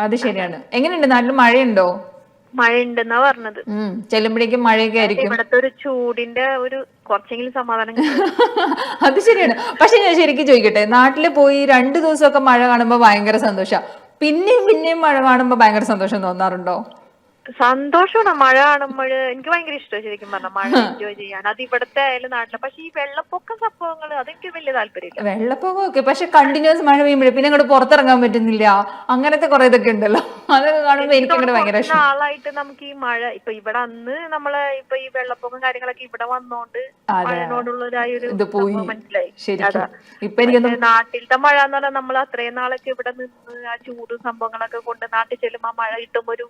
അത് ശരിയാണ്. എങ്ങനെയുണ്ട് നാട്ടിൽ? മഴയുണ്ടോ? മഴയുണ്ടെന്നാ പറഞ്ഞത്. ചെല്ലുമ്പോഴേക്കും മഴയൊക്കെ ആയിരിക്കും. ഇവിടത്തെ ഒരു ചൂടിന്റെ ഒരു കുറച്ചെങ്കിലും സമാധാനം. അത് ശരിയാണ്. പക്ഷെ ഞാൻ ശരിക്കും ചോദിക്കട്ടെ, നാട്ടില് പോയി 2 ദിവസമൊക്കെ മഴ കാണുമ്പോ ഭയങ്കര സന്തോഷം, പിന്നെയും മഴ കാണുമ്പോ ഭയങ്കര സന്തോഷം തോന്നാറുണ്ടോ? സന്തോഷമാണ് മഴ കാണുമ്പോൾ. എനിക്ക് ഭയങ്കര ഇഷ്ടമാണ് ശരിക്കും പറഞ്ഞാൽ മഴ എൻജോയ് ചെയ്യാൻ. അത് ഇവിടത്തെ ആയാലും നാട്ടിലെ. പക്ഷെ ഈ വെള്ളപ്പൊക്കം സംഭവങ്ങൾ അതെനിക്ക് വലിയ താല്പര്യമില്ല. വെള്ളപ്പൊക്കം ഒക്കെ പക്ഷെ കണ്ടിന്യൂസ് മഴ പെയ്യുമ്പോഴേ പിന്നെ അങ്ങോട്ട് പുറത്തിറങ്ങാൻ പറ്റുന്നില്ല. അങ്ങനത്തെ കുറെ ഇതൊക്കെ ഉണ്ടല്ലോ. അതൊക്കെ കാണുമ്പോ എനിക്ക് അങ്ങനെ ഭയങ്കര ഇഷ്ടം. നാളായിട്ട് നമുക്ക് ഈ മഴ ഇപ്പൊ ഇവിടെ അന്ന് നമ്മള് ഇപ്പൊ ഈ വെള്ളപ്പൊക്കം കാര്യങ്ങളൊക്കെ ഇവിടെ വന്നോണ്ട് മഴനോടുള്ളൊരായൊരു മനസ്സിലായി. ഇപ്പൊ എനിക്ക് നാട്ടിലത്തെ മഴ എന്ന് പറഞ്ഞാൽ നമ്മൾ അത്രയും നാളൊക്കെ ഇവിടെ നിന്ന് ആ ചൂടും സംഭവങ്ങളൊക്കെ കൊണ്ട് നാട്ടിൽ ചെല്ലുമ്പോ ആ മഴ കിട്ടുമ്പോ ഒരു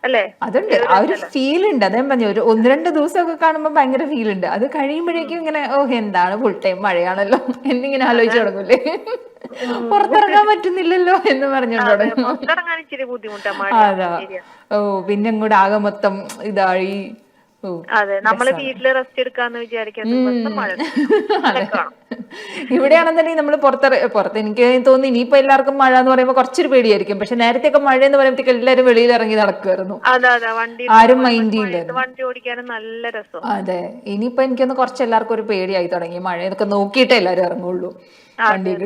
അല്ലേ, അതുണ്ട്. ആ ഒരു ഫീൽ ഉണ്ട്. അതേ പറഞ്ഞു, ഒരു 1-2 ദിവസമൊക്കെ കാണുമ്പോ ഭയങ്കര ഫീൽ ഉണ്ട്. അത് കഴിയുമ്പോഴേക്കും ഇങ്ങനെ എന്താണ് ഫുൾ ടൈം മഴയാണല്ലോ എന്നിങ്ങനെ ആലോചിച്ച് തുടങ്ങൂലേ. പുറത്തിറങ്ങാൻ പറ്റുന്നില്ലല്ലോ എന്ന് പറഞ്ഞോണ്ട് അതാ. ഓ, പിന്നെ ഇങ്ങോട്ട് ആകെ മൊത്തം ഇതായി. അതെ, നമ്മള് വീട്ടില് റെസ്റ്റ് എടുക്കാന്ന് വിചാരിക്കുന്നത് ഇവിടെയാണെന്നുണ്ടെങ്കിൽ നമ്മള് പുറത്ത് എനിക്ക് തോന്നുന്നു ഇനിയിപ്പോ എല്ലാവർക്കും മഴ എന്ന് പറയുമ്പോൾ കുറച്ചൊരു പേടിയായിരിക്കും. പക്ഷെ നേരത്തെയൊക്കെ മഴ എന്ന് പറയുമ്പോഴത്തേക്ക് എല്ലാവരും വെളിയിൽ ഇറങ്ങി നടക്കുമായിരുന്നു. ആരും മൈൻഡ് ചെയ്യില്ലായിരുന്നു. വണ്ടി ഓടിക്കാനും നല്ല രസം. അതെ, ഇനിയിപ്പോ എനിക്കൊന്ന് കുറച്ച് എല്ലാവർക്കും ഒരു പേടിയായി തുടങ്ങി. മഴയൊക്കെ നോക്കിയിട്ടേ എല്ലാവരും ഇറങ്ങുള്ളൂ.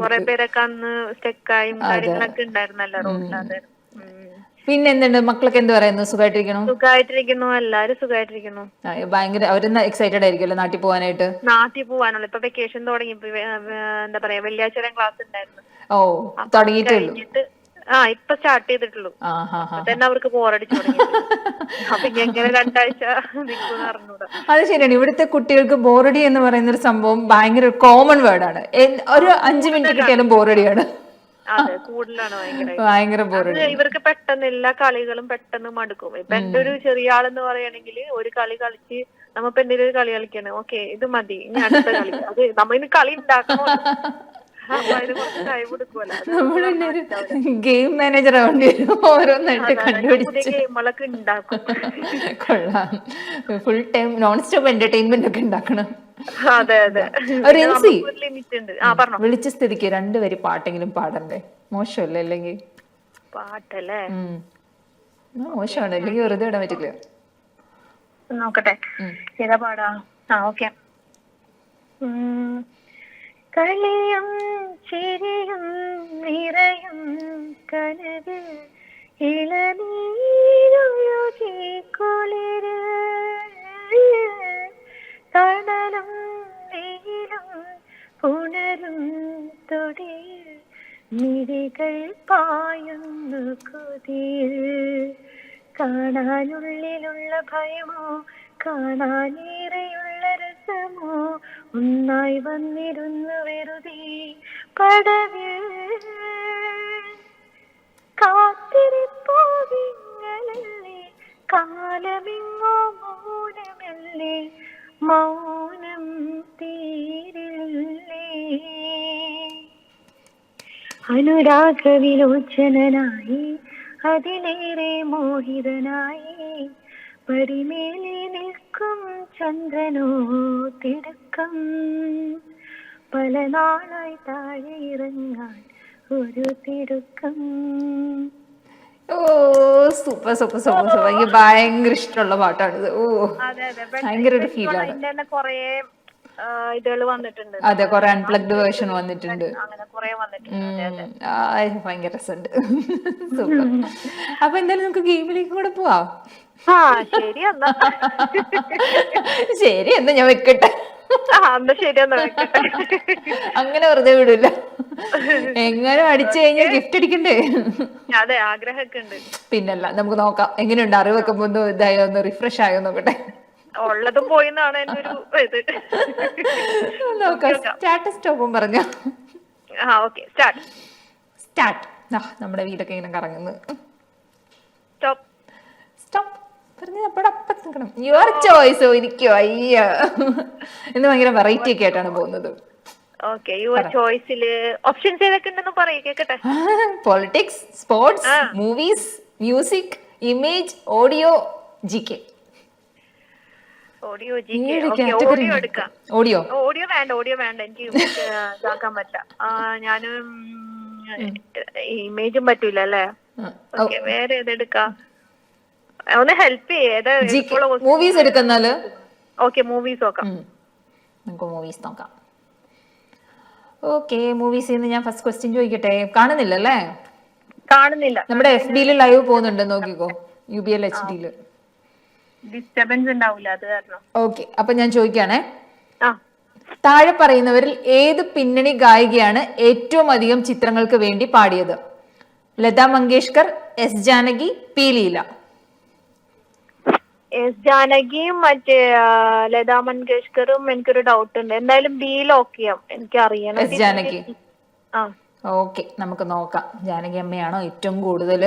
കുറെ പേരൊക്കെ അന്ന് സ്റ്റെക്കായും കാര്യങ്ങളൊക്കെ ഉണ്ടായിരുന്നല്ലോ റോഡിൽ. പിന്നെ എന്തുണ്ട്? മക്കളൊക്കെ എന്ത് പറയുന്നു? സുഖമായിട്ടിരിക്കുന്നു? സുഖമായിട്ടിരിക്കുന്നു, എല്ലാരും സുഖമായിട്ടിരിക്കുന്നു. ഭയങ്കര അവരെന്നാ എക്സൈറ്റഡ് ആയിരിക്കുമല്ലോ നാട്ടിൽ പോകാനായിട്ട്. നാട്ടിൽ പോകാനുള്ള ഇപ്പൊ വെക്കേഷൻ തുടങ്ങി. എന്താ പറയാ, വെള്ളിയാഴ്ച വരെ ക്ലാസ് ഉണ്ടായിരുന്നു. ഓ, തുടങ്ങിയിട്ടേ ഉള്ളൂ. ഇപ്പൊ സ്റ്റാർട്ട് ചെയ്തിട്ടുള്ളൂ. തന്നെ അവർക്ക് ബോറടിച്ചു തുടങ്ങി. അപ്പൊ എങ്ങനെ 2 ആഴ്ച നിൽക്കുമെന്ന് അറിഞ്ഞൂടാ. അത് ശരിയാണ്. ഇവിടുത്തെ കുട്ടികൾക്ക് ബോറടി എന്ന് പറയുന്ന ഒരു സംഭവം ഭയങ്കര കോമൺ വേർഡാണ്. ഒരു 5 മിനിറ്റ് കിട്ടിയാലും ബോറടിയാണ്. അതെ, കൂടുതലാണ് ഭയങ്കര ബോറടി. ഇവർക്ക് പെട്ടെന്ന് എല്ലാ കളികളും പെട്ടെന്ന് മടുക്കും. ഇപ്പൊ എന്റെ ഒരു ചെറിയ ആളെന്ന് പറയുകയാണെങ്കിൽ ഒരു കളി കളിച്ച് നമ്മളിപ്പോ എന്തെങ്കിലും ഒരു കളി കളിക്കാണ്, ഓക്കെ ഇത് മതി, ഇനി അടുത്ത കളി. അത് നമ്മളിന് കളി ഉണ്ടാക്കണോ, ഗെയിം മാനേജർ ആവേണ്ടി വരും. ഓരോന്നായിട്ട് കണ്ടുപിടിച്ച് ഗെയിമുകളൊക്കെ ഉണ്ടാക്കും. കൊള്ളാം. Full time non stop entertainment ഒക്കെ ഉണ്ടാക്കണം. അതെ അതെ. വിളിച്ച സ്ഥിതിക്ക് 2 വരി പാട്ടെങ്കിലും പാടണ്ടേ? മോശമല്ലേ? അല്ലെങ്കിൽ പാട്ടല്ലേ മോശമാണ്, അല്ലെങ്കിൽ വെറുതെ ഇടാൻ പറ്റില്ല. നോക്കട്ടെ ഏതാ പാടാ. ഓക്കെ. കളിയും ചിരിയും നിറയും കനവ് ഇളനീരൊഴുകി കുളിര് തണലും വെയിലും പുണരും തൊടിയിൽ മിഴികൾ പായുന്നു കൊതിയിൽ. കാണാനുള്ളിലുള്ള ഭയമോ കാണാനേറെയുള്ള രസമോ ഒന്നായി വന്നിരുന്നു വെറുതെ പടവിൽ. കാത്തിരിപ്പോവിങ്ങളല്ലേ കാലമിങ്ങോ മൗനമല്ലേ മൗനം തീരില്ലേ അനുരാഗവിലോചനായി അതിലേറെ മോഹിതനായി പരിമേലെ നിൽക്കും ചന്ദ്രനോ തിടുക്കം പല നാളായി താഴെ ഇറങ്ങാൻ ഒരു തിടുക്കം. ഓ സൂപ്പർ സൂപ്പർ സൂപ്പർ സൂപ്പർ. എനിക്ക് ഭയങ്കര ഇഷ്ടമുള്ള പാട്ടാണിത്. ഓ ഭയങ്കര ഒരു ഫീലാണ്. കൊറേ ഇതുകൾ വന്നിട്ടുണ്ട്. അതെ, കുറെ അൺപ്ലഗ്ഡ് വേർഷൻ വന്നിട്ടുണ്ട്. അങ്ങനെ കുറെ വന്നിട്ടുണ്ട്. ഭയങ്കര രസമുണ്ട്. സൂപ്പർ. അപ്പൊ എന്തായാലും നമുക്ക് ഗെയിമിലേക്ക് കൂടെ പോവാം. ആ ശരി എന്നാ. ശരി എന്നാ ഞാൻ വെക്കട്ടെ. അങ്ങനെ വെറുതെ വിടില്ല. എങ്ങനെ അടിച്ചു കഴിഞ്ഞാൽ ഗിഫ്റ്റ് അടിക്കണ്ടേ? അതെ, ആഗ്രഹമൊക്കെ ഉണ്ട്. പിന്നല്ല, നമുക്ക് നോക്കാം എങ്ങനെയുണ്ട്. അറിവൊക്കെ ഒന്ന് ഇതായോ, ഒന്ന് റിഫ്രഷ് ആയോ നോക്കട്ടെ. ഉള്ളതും പോയിന്നാണ് എന്റെ ഒരു ഇത്. നോക്കാം. സ്റ്റാർട്ട് സ്റ്റോപ്പും പറഞ്ഞ സ്റ്റാർട്ട്. നമ്മുടെ വീടൊക്കെ ഇങ്ങനെ കറങ്ങുന്നു. സ്റ്റോപ്പ് സ്റ്റോപ്പ് പറഞ്ഞപ്പടപ്പം നിൽക്കണം. യുവർ ചോയ്സോ ഇരിക്കോ? അയ്യ, ഇന്ന് ഭയങ്കര വെറൈറ്റി ഒക്കെ ആയിട്ടാണ് പോകുന്നത്. യുവർ ചോയ്സില് ഓപ്ഷൻസ് ഏതൊക്കെ ഉണ്ടെന്ന് പറയൂ, കേക്കട്ടെ. Politics, sports, movies, music, image, audio, GK. Audio എടുക്കാം. ഓഡിയോ വേണ്ട എനിക്ക് ഇതാക്കാൻ പറ്റില്ല. ഞാനും ഇമേജും പറ്റൂല അല്ലേ. വേറെ ഏതെടുക്കാം? ഒന്ന് ഹെൽപ്പ് ചെയ്യേ. മൂവീസ് എടുക്കുന്നാല് മൂവീസ് നോക്കാം. നമുക്ക് മൂവീസ് നോക്കാം. ഓക്കെ, മൂവീസിൽ നിന്ന് ഞാൻ ഫസ്റ്റ് ക്വസ്റ്റ്യൻ ചോദിക്കട്ടെ. കാണുന്നില്ലല്ലേ? കാണുന്നില്ല. നമ്മുടെ FB ലൈവ് പോകുന്നുണ്ട്, നോക്കിക്കോ. UBL HD ഡിസ്റ്റർബൻസ് ഉണ്ടാവില്ല, അത് കാരണം. ഓക്കെ, അപ്പൊ ഞാൻ ചോദിക്കാണേ. താഴെ പറയുന്നവരിൽ ഏത് പിന്നണി ഗായികയാണ് ഏറ്റവും അധികം ചിത്രങ്ങൾക്ക് വേണ്ടി പാടിയത്? Lata Mangeshkar, S Janaki, P Leela. S ജാനകിയും മറ്റേ ലതാ മങ്കേഷ്കറും എനിക്കൊരു ഡൗട്ട് ഉണ്ട്. എന്തായാലും B ലോക്ക് ചെയ്യാം. എനിക്ക് അറിയണം. S ജാനകി. ഓക്കെ, നമുക്ക് നോക്കാം ജാനകി അമ്മയാണോ ഏറ്റവും കൂടുതൽ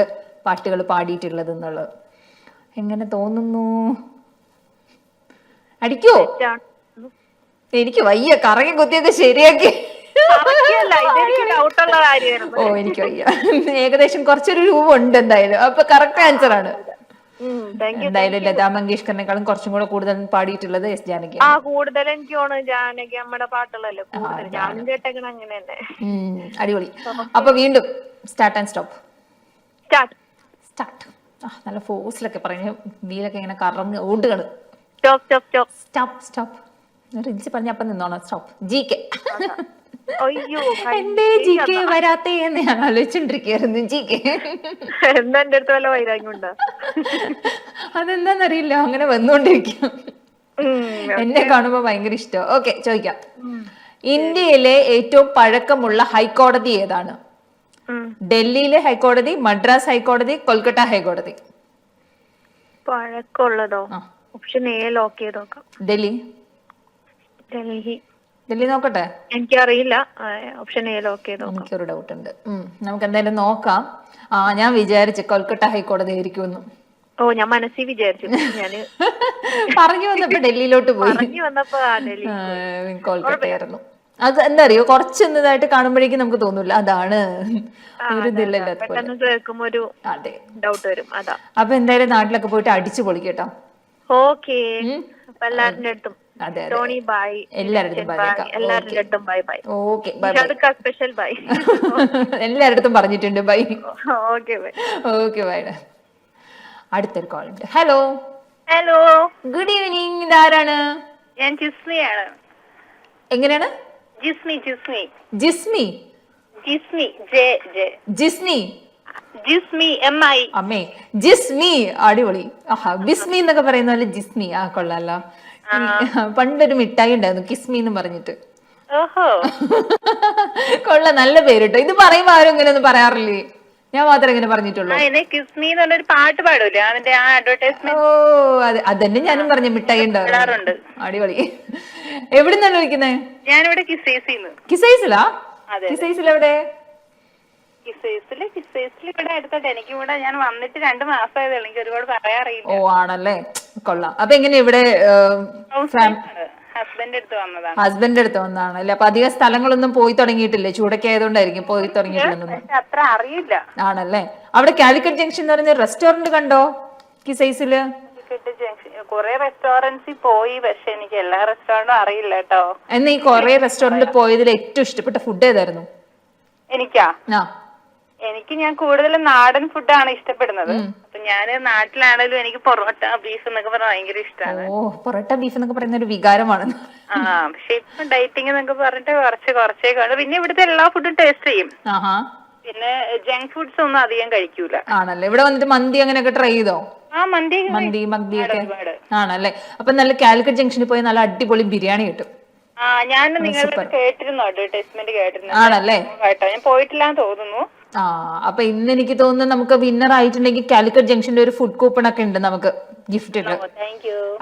പാട്ടുകൾ പാടിയിട്ടുള്ളത് എന്നുള്ളത്. എങ്ങനെ തോന്നുന്നു? അടിക്കോ? എനിക്ക് വയ്യ, കറങ്ങി കുത്തിയൊക്കെ ശരിയാക്കി. ഓ എനിക്ക് വയ്യ. ഏകദേശം കുറച്ചൊരു രൂപമുണ്ട് എന്തായാലും. അപ്പൊ കറക്റ്റ് ആൻസർ ആണ്. എന്തായാലും ലതാ മങ്കേഷ്കറിനെക്കാളും കുറച്ചും കൂടെ കൂടുതൽ പാടിയിട്ടുള്ളത് S ജാനകി. കൂടുതൽ എനിക്ക് തോന്നുന്നു ജാനകി അമ്മയുടെ പാട്ടുകളല്ലേ ഞാനും കേട്ടേക്കണ. അങ്ങനെ തന്നെ. അടിപൊളി. അപ്പൊ വീണ്ടും സ്റ്റാർട്ട് ആൻഡ് സ്റ്റോപ്പ്. സ്റ്റാർട്ട്. നല്ല ഫോഴ്സിലൊക്കെ പറഞ്ഞു. വീലൊക്കെ ഇങ്ങനെ കറങ്ങി ഓടുകയാണ്. സ്റ്റോപ്പ്. റിൻസി പറഞ്ഞ അപ്പം നിന്നോണം. സ്റ്റോപ്പ്. GK. എന്തേ GK വരാത്തേ എന്ന് ഞാൻ ആലോചിച്ചോണ്ടിരിക്കുകയായിരുന്നു. GK എന്റെ അടുത്ത് വല്ല വൈരാഗ്യം ഉണ്ടോ? അതെന്താന്നറിയില്ല, അങ്ങനെ വന്നുകൊണ്ടിരിക്കും. എന്നെ കാണുമ്പോ ഭയങ്കര ഇഷ്ടം. ഓക്കെ, ചോദിക്കാം. ഇന്ത്യയിലെ ഏറ്റവും പഴക്കമുള്ള ഹൈക്കോടതി ഏതാണ്? ഡൽഹിയിലെ ഹൈക്കോടതി, മദ്രാസ് ഹൈക്കോടതി, കൊൽക്കത്ത ഹൈക്കോടതി. പഴക്കമുള്ളതോ? ഓപ്ഷൻ A ലോക്ക് ചെയ്ത് നോക്കാം. ഡൽഹി നോക്കട്ടെ. എനിക്കറിയില്ല. ഓപ്ഷൻ A ലോക്ക് ചെയ്ത് നോക്കാം. എനിക്കൊരു ഡൗട്ട് ഉണ്ട്. നമുക്ക് എന്തായാലും നോക്കാം. ഞാൻ വിചാരിച്ചു കൊൽക്കത്ത ഹൈക്കോടതി ആയിരിക്കുമെന്ന്. ഞാൻ മനസ്സിൽ വിചാരിച്ചു. ഞാന് പറഞ്ഞു വന്നപ്പോ ഡൽഹിയിലോട്ട് പോയി. കൊൽക്കത്ത ആയിരുന്നു. അത് എന്താ അറിയോ, കുറച്ച് ഇതായിട്ട് കാണുമ്പോഴേക്കും നമുക്ക് തോന്നൂല അതാണ്. അതെ, ഡൗട്ട് വരും. അതാ. അപ്പൊ എന്തായാലും നാട്ടിലൊക്കെ പോയിട്ട് അടിച്ചു പൊളിക്കട്ടോ. ഓക്കെ, എല്ലാവരുടെ അടുത്തും എല്ലാവരുടെ bye bye. Okay, special bye. എല്ലാരടുത്തും പറഞ്ഞിട്ടുണ്ട് bye. Okay bye. Okay bye. അടുത്തൊരു കോൾ ഉണ്ട്. ഹലോ. Good evening. ഇതാരാണ്? ഞാൻ ജിസ്മിയാണ്. എങ്ങനെയാണ്? ജിസ്മി. MI. അമ്മേ, ജിസ്മി. അടിപൊളി. ബിസ്മി എന്നൊക്കെ പറയുന്ന പോലെ ജിസ്മി. കൊള്ളാലോ. പണ്ടൊരു മിഠായി ഉണ്ടായിരുന്നു കിസ്മി എന്ന് പറഞ്ഞിട്ട്. കൊള്ളാം, നല്ല പേര് കേട്ടോ. ഇത് പറയുമ്പോ ആരും ഇങ്ങനെ ഒന്നും പറയാറില്ലേ? ഞാൻ മാത്രമേ ഇങ്ങനെ പറഞ്ഞിട്ടുള്ളൂ. പാട്ട് പാടൂലേ അതിന്റെ അഡ്വർടൈസ്മെന്റ്? ഓ, അതന്നെ ഞാനും പറഞ്ഞ മിഠായി ഉണ്ടാവാറുണ്ട്. അടിപൊളി. എവിടുന്നാണ് വിളിക്കുന്നത്? ഞാനിവിടെ കിസൈസിലാ? കിസൈസിലെവിടെ? ഇവിടെ അടുത്തോട്ട്. എനിക്ക് ഇവിടെ ഞാൻ വന്നിട്ട് 2 മാസമായതേ ഉള്ളൂ. എനിക്ക് ഒരുപാട് പറയാറിയില്ല. ഓ ആണല്ലേ, കൊള്ളാം. അപ്പൊ എങ്ങനെ ഇവിടെ ഹസ്ബൻഡ് അടുത്ത് വന്നതാണ്. ഹസ്ബൻഡ് അടുത്ത് വന്നതാണ് അല്ലെ? അപ്പൊ അധികം സ്ഥലങ്ങളൊന്നും പോയി തുടങ്ങിയിട്ടില്ലേ? ചൂടൊക്കെ ആയതുകൊണ്ടായിരിക്കും പോയി തുടങ്ങിയിട്ടില്ലെന്നൊന്നും. പക്ഷെ അത്ര അറിയില്ല. ആണല്ലേ? അവിടെ കാലിക്കറ്റ് ജംഗ്ഷൻ എന്ന് പറഞ്ഞ റെസ്റ്റോറന്റ് കണ്ടോ കിസൈസില്? കൊറേ റെസ്റ്റോറന്റ്സിൽ പോയി, പക്ഷെ എനിക്ക് എല്ലാ റെസ്റ്റോറന്റും അറിയില്ല കേട്ടോ. എന്നാ ഈ കൊറേ റെസ്റ്റോറന്റിൽ പോയതിൽ ഏറ്റവും ഇഷ്ടപ്പെട്ട ഫുഡ് ഏതായിരുന്നു? എനിക്കാ? ആ, എനിക്ക് ഞാൻ കൂടുതലും നാടൻ ഫുഡാണ് ഇഷ്ടപ്പെടുന്നത്. അപ്പൊ ഞാന് നാട്ടിലാണെങ്കിലും എനിക്ക് പൊറോട്ട ബീഫ് എന്നൊക്കെ പറഞ്ഞാൽ ഭയങ്കര ഇഷ്ടമാണ്. ഓ, പൊറോട്ട ബീഫ് എന്നൊക്കെ പറയുന്ന ഒരു വികാരമാണ്. ആ, പക്ഷെ ഇപ്പൊ ഡയറ്റിംഗ് എന്നൊക്കെ പറഞ്ഞിട്ട് കുറച്ചേക്കാണ്. പിന്നെ ഇവിടുത്തെ എല്ലാ ഫുഡും ടേസ്റ്റ് ചെയ്യും. ആഹാ. പിന്നെ ജങ്ക് ഫുഡ്സ് ഒന്നും അധികം കഴിക്കൂല. ആണല്ലേ? ഇവിടെ വന്നിട്ട് മന്തി അങ്ങനെയൊക്കെ ട്രൈ ചെയ്തോ? ആ, മന്തിയൊക്കെ ആണല്ലേ? അപ്പൊ നല്ല കാലിക്കറ്റ് ജംഗ്ഷനിൽ പോയി നല്ല അടിപൊളി ബിരിയാണി കിട്ടും. ആ, ഞാൻ നിങ്ങളുടെ കേട്ടിരുന്നു, അഡ്വർടൈസ്മെന്റ് കേട്ടിരുന്നു. ആണല്ലേ? കേട്ടോ, ഞാൻ പോയിട്ടില്ലാന്ന് തോന്നുന്നു. ആ, അപ്പൊ ഇന്ന് എനിക്ക് തോന്നുന്നു നമുക്ക് വിന്നർ ആയിട്ടുണ്ടെങ്കിൽ കാലിക്കറ്റ് ജംഗ്ഷനിൽ ഒരു ഫുഡ് കൂപ്പൺ ഒക്കെ ഉണ്ട് നമുക്ക് ഗിഫ്റ്റ്.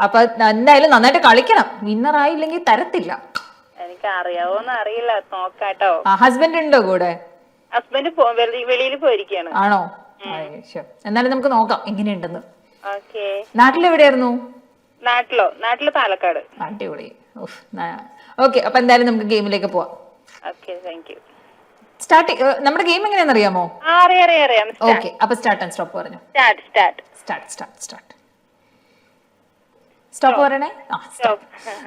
അപ്പൊ എന്തായാലും നന്നായിട്ട് കളിക്കണം. വിന്നർ ആയില്ലെങ്കിൽ തരത്തില്ല. എനിക്ക് അറിയാവോന്ന് അറിയില്ല, നോക്കാട്ടോ. ഹസ്ബൻഡ് ഉണ്ടോ കൂടെ? ഹസ്ബൻഡ് വെളിയിൽ പോയിരിക്കാണ്. ആണോ? എന്നാലും നമുക്ക് നോക്കാം എങ്ങനെയുണ്ടെന്ന്. ഓക്കെ. നാട്ടിലെവിടെയായിരുന്നു? നാട്ടില് പാലക്കാട്. അടിപൊളി. ഓക്കെ, അപ്പൊ എന്തായാലും നമുക്ക് ഗെയിമിലേക്ക് പോവാം. Okay, thank you. നമ്മുടെ ഗെയിം എങ്ങനെയാണെന്ന് അറിയാമോ? അറിയാം. ഓക്കെ, അപ്പൊ സ്റ്റാർട്ട് ആൻഡ് സ്റ്റോപ്പ് പറഞ്ഞു. സ്റ്റോപ്പ് പറയണേ.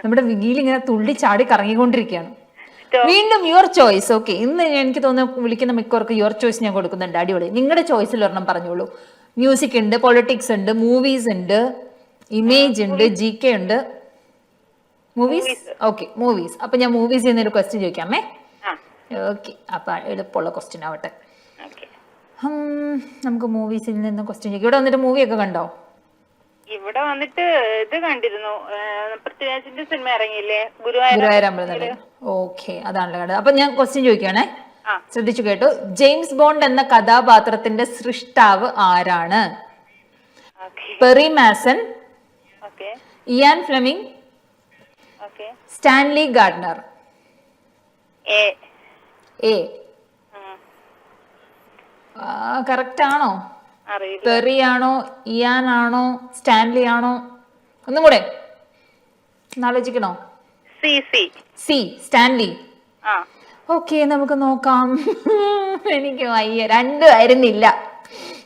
നമ്മുടെ വിഗിയിൽ ഇങ്ങനെ തുള്ളി ചാടി കറങ്ങിക്കൊണ്ടിരിക്കുകയാണ്. വീണ്ടും യുവർ ചോയ്സ്. ഓക്കെ, ഇന്ന് എനിക്ക് തോന്നുന്നു വിളിക്കുന്ന മിക്കവർക്ക് യുവർ ചോയ്സ് ഞാൻ കൊടുക്കുന്നുണ്ട്. അടിപൊളി. നിങ്ങളുടെ ചോയ്സിൽ ഒരെണ്ണം പറഞ്ഞോളൂ. മ്യൂസിക് ഉണ്ട്, പൊളിറ്റിക്സ് ഉണ്ട്, മൂവീസ് ഉണ്ട്, ഇമേജ് ഉണ്ട്, GK ഉണ്ട്. മൂവീസ്? Okay, movies. അപ്പൊ ഞാൻ മൂവീസ് എന്നൊരു ക്വസ്റ്റ്യൻ ചോദിക്കാമേ. ഓക്കെ, അപ്പൊ എളുപ്പമുള്ള ക്വസ്റ്റ്യൻ ആവട്ടെ. നമുക്ക് മൂവീസിൽ നിന്ന് ക്വസ്റ്റ്യൻ ചോദിക്കാം. ഇവിടെ വന്നിട്ട് മൂവിയൊക്കെ കണ്ടോ? ഇവിടെ വന്നിട്ട് ഇത് കണ്ടിരുന്നു, പൃഥ്വിരാജിന്റെ സിനിമ ഇറങ്ങിയില്ലേ, ഗുരുവായൂർ അമ്പലം. ഓക്കെ, അതാണല്ലോ കണ്ടത്. അപ്പൊ ഞാൻ ക്വസ്റ്റ്യൻ ചോദിക്കുകയാണേ, ശ്രദ്ധിച്ചു കേട്ടോ. ജെയിംസ് ബോണ്ട് എന്ന കഥാപാത്രത്തിന്റെ സൃഷ്ടാവ് ആരാണ്? Perry Mason, Ian Fleming, Stanley Gardner. A correct ആണോ? പെറി ആണോ, ഇയാൻ ആണോ, സ്റ്റാൻലി ആണോ? ഒന്നും കൂടെ ആലോചിക്കണോ? C, Stanley. ഓക്കെ, നമുക്ക് നോക്കാം. എനിക്ക് വയ്യ, രണ്ടും ആയിരുന്നില്ല.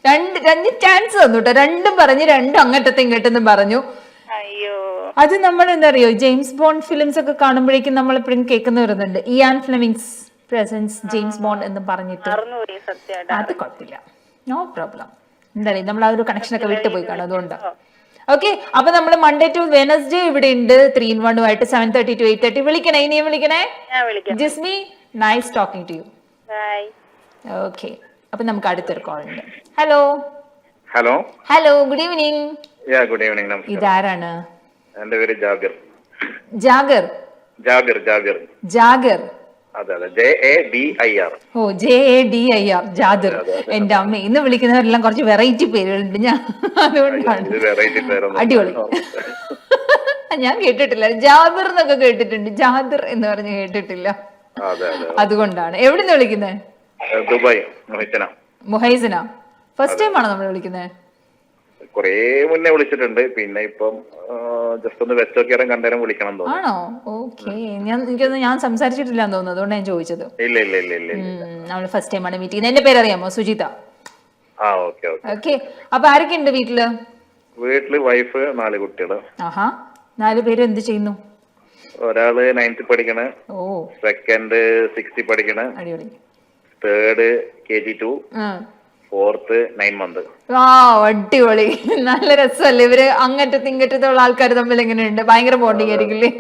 രണ്ട് ചാൻസ് തന്നു കേട്ടോ. രണ്ടും പറഞ്ഞ് രണ്ടും അങ്ങോട്ടത്തെ ഇങ്ങോട്ടെന്നും പറഞ്ഞു. അത് നമ്മൾ എന്താ അറിയോ, ജെയിംസ് ബോണ്ട് ഫിലിംസ് ഒക്കെ കാണുമ്പോഴേക്കും നമ്മൾ എപ്പോഴും കേൾക്കുന്ന വരുന്നുണ്ട് Ian Fleming's presents James Bond എന്ന് പറഞ്ഞിട്ട്. അത് കുഴപ്പമില്ല, നോ പ്രോബ്ലം. എന്താ പറയുക, നമ്മൾ ആ ഒരു കണക്ഷൻ ഒക്കെ വിട്ടുപോയി കാണും, അതുകൊണ്ട്. ഓക്കെ, അപ്പൊ നമ്മൾ മൺഡേ ടു വെനസ്ഡേ ഇവിടെ ഉണ്ട് 3 in 1 ആയിട്ട് 7:30 to 8:30. വിളിക്കണേ, ഇനിയും വിളിക്കണേ. Jismi, nice talking to you. Okay, അപ്പൊ നമുക്ക് അടുത്തൊരു കോൾ ഉണ്ട്. Hello, good evening. Good evening. ഇതാരാണ്? എന്റെ പേര് ജാഗർ. ജാഗർ. അതെ, JADIR. ഓ, JADIR, ജാദർ. എന്റെ അമ്മ, ഇന്ന് വിളിക്കുന്നവരെല്ലാം കുറച്ച് വെറൈറ്റി പേരുകളുണ്ട്, ഞാൻ അതുകൊണ്ടാണ്. അടിപൊളി. ഞാൻ കേട്ടിട്ടില്ല, ജാദർ എന്നൊക്കെ കേട്ടിട്ടുണ്ട്, ജാദർ എന്ന് പറഞ്ഞ് കേട്ടിട്ടില്ല, അതുകൊണ്ടാണ്. എവിടുന്ന് വിളിക്കുന്നത്? ദുബായ്, മുഹൈസന. ഫസ്റ്റ് ടൈം ആണോ നമ്മൾ വിളിക്കുന്നത്? കൊറേ മുന്നേ വിളിച്ചിട്ടുണ്ട്, പിന്നെ ഇപ്പം ജസ്റ്റ് ഒന്ന് വെച്ചോക്കിയാലും കണ്ടേരം വിളിക്കണം തോന്നുന്നു. ആണോ? ഓക്കെ, ഞാൻ സംസാരിച്ചിട്ടില്ല തോന്നുന്നു, അതുകൊണ്ട് ഞാൻ ചോദിച്ചത്. ഇല്ല. നമ്മൾ ഫസ്റ്റ് ടൈം ആണ് മീറ്റ് ചെയ്യുന്നത്. എന്റെ പേരറിയാമോ? സുജിത. ഓക്കെ, അപ്പൊ ആരൊക്കെ ഉണ്ട് വീട്ടില്? വൈഫ്, 4 കുട്ടികള്. 4 പേര് എന്ത് ചെയ്യുന്നു? ഒരാള് 9th പഠിക്കണ്, സെക്കൻഡ് 6th പഠിക്കണ്, തേർഡ് KG2, 4th 9 months. അടിപൊളി. നല്ല രസമല്ലേ ഇവര്? അങ്ങറ്റത്ത് ഇങ്ങറ്റത്തുള്ള ആൾക്കാർ തമ്മിൽ എങ്ങനെയുണ്ട്? ഭയങ്കര ബോണ്ടിങ് ആയിരിക്കില്ലേ?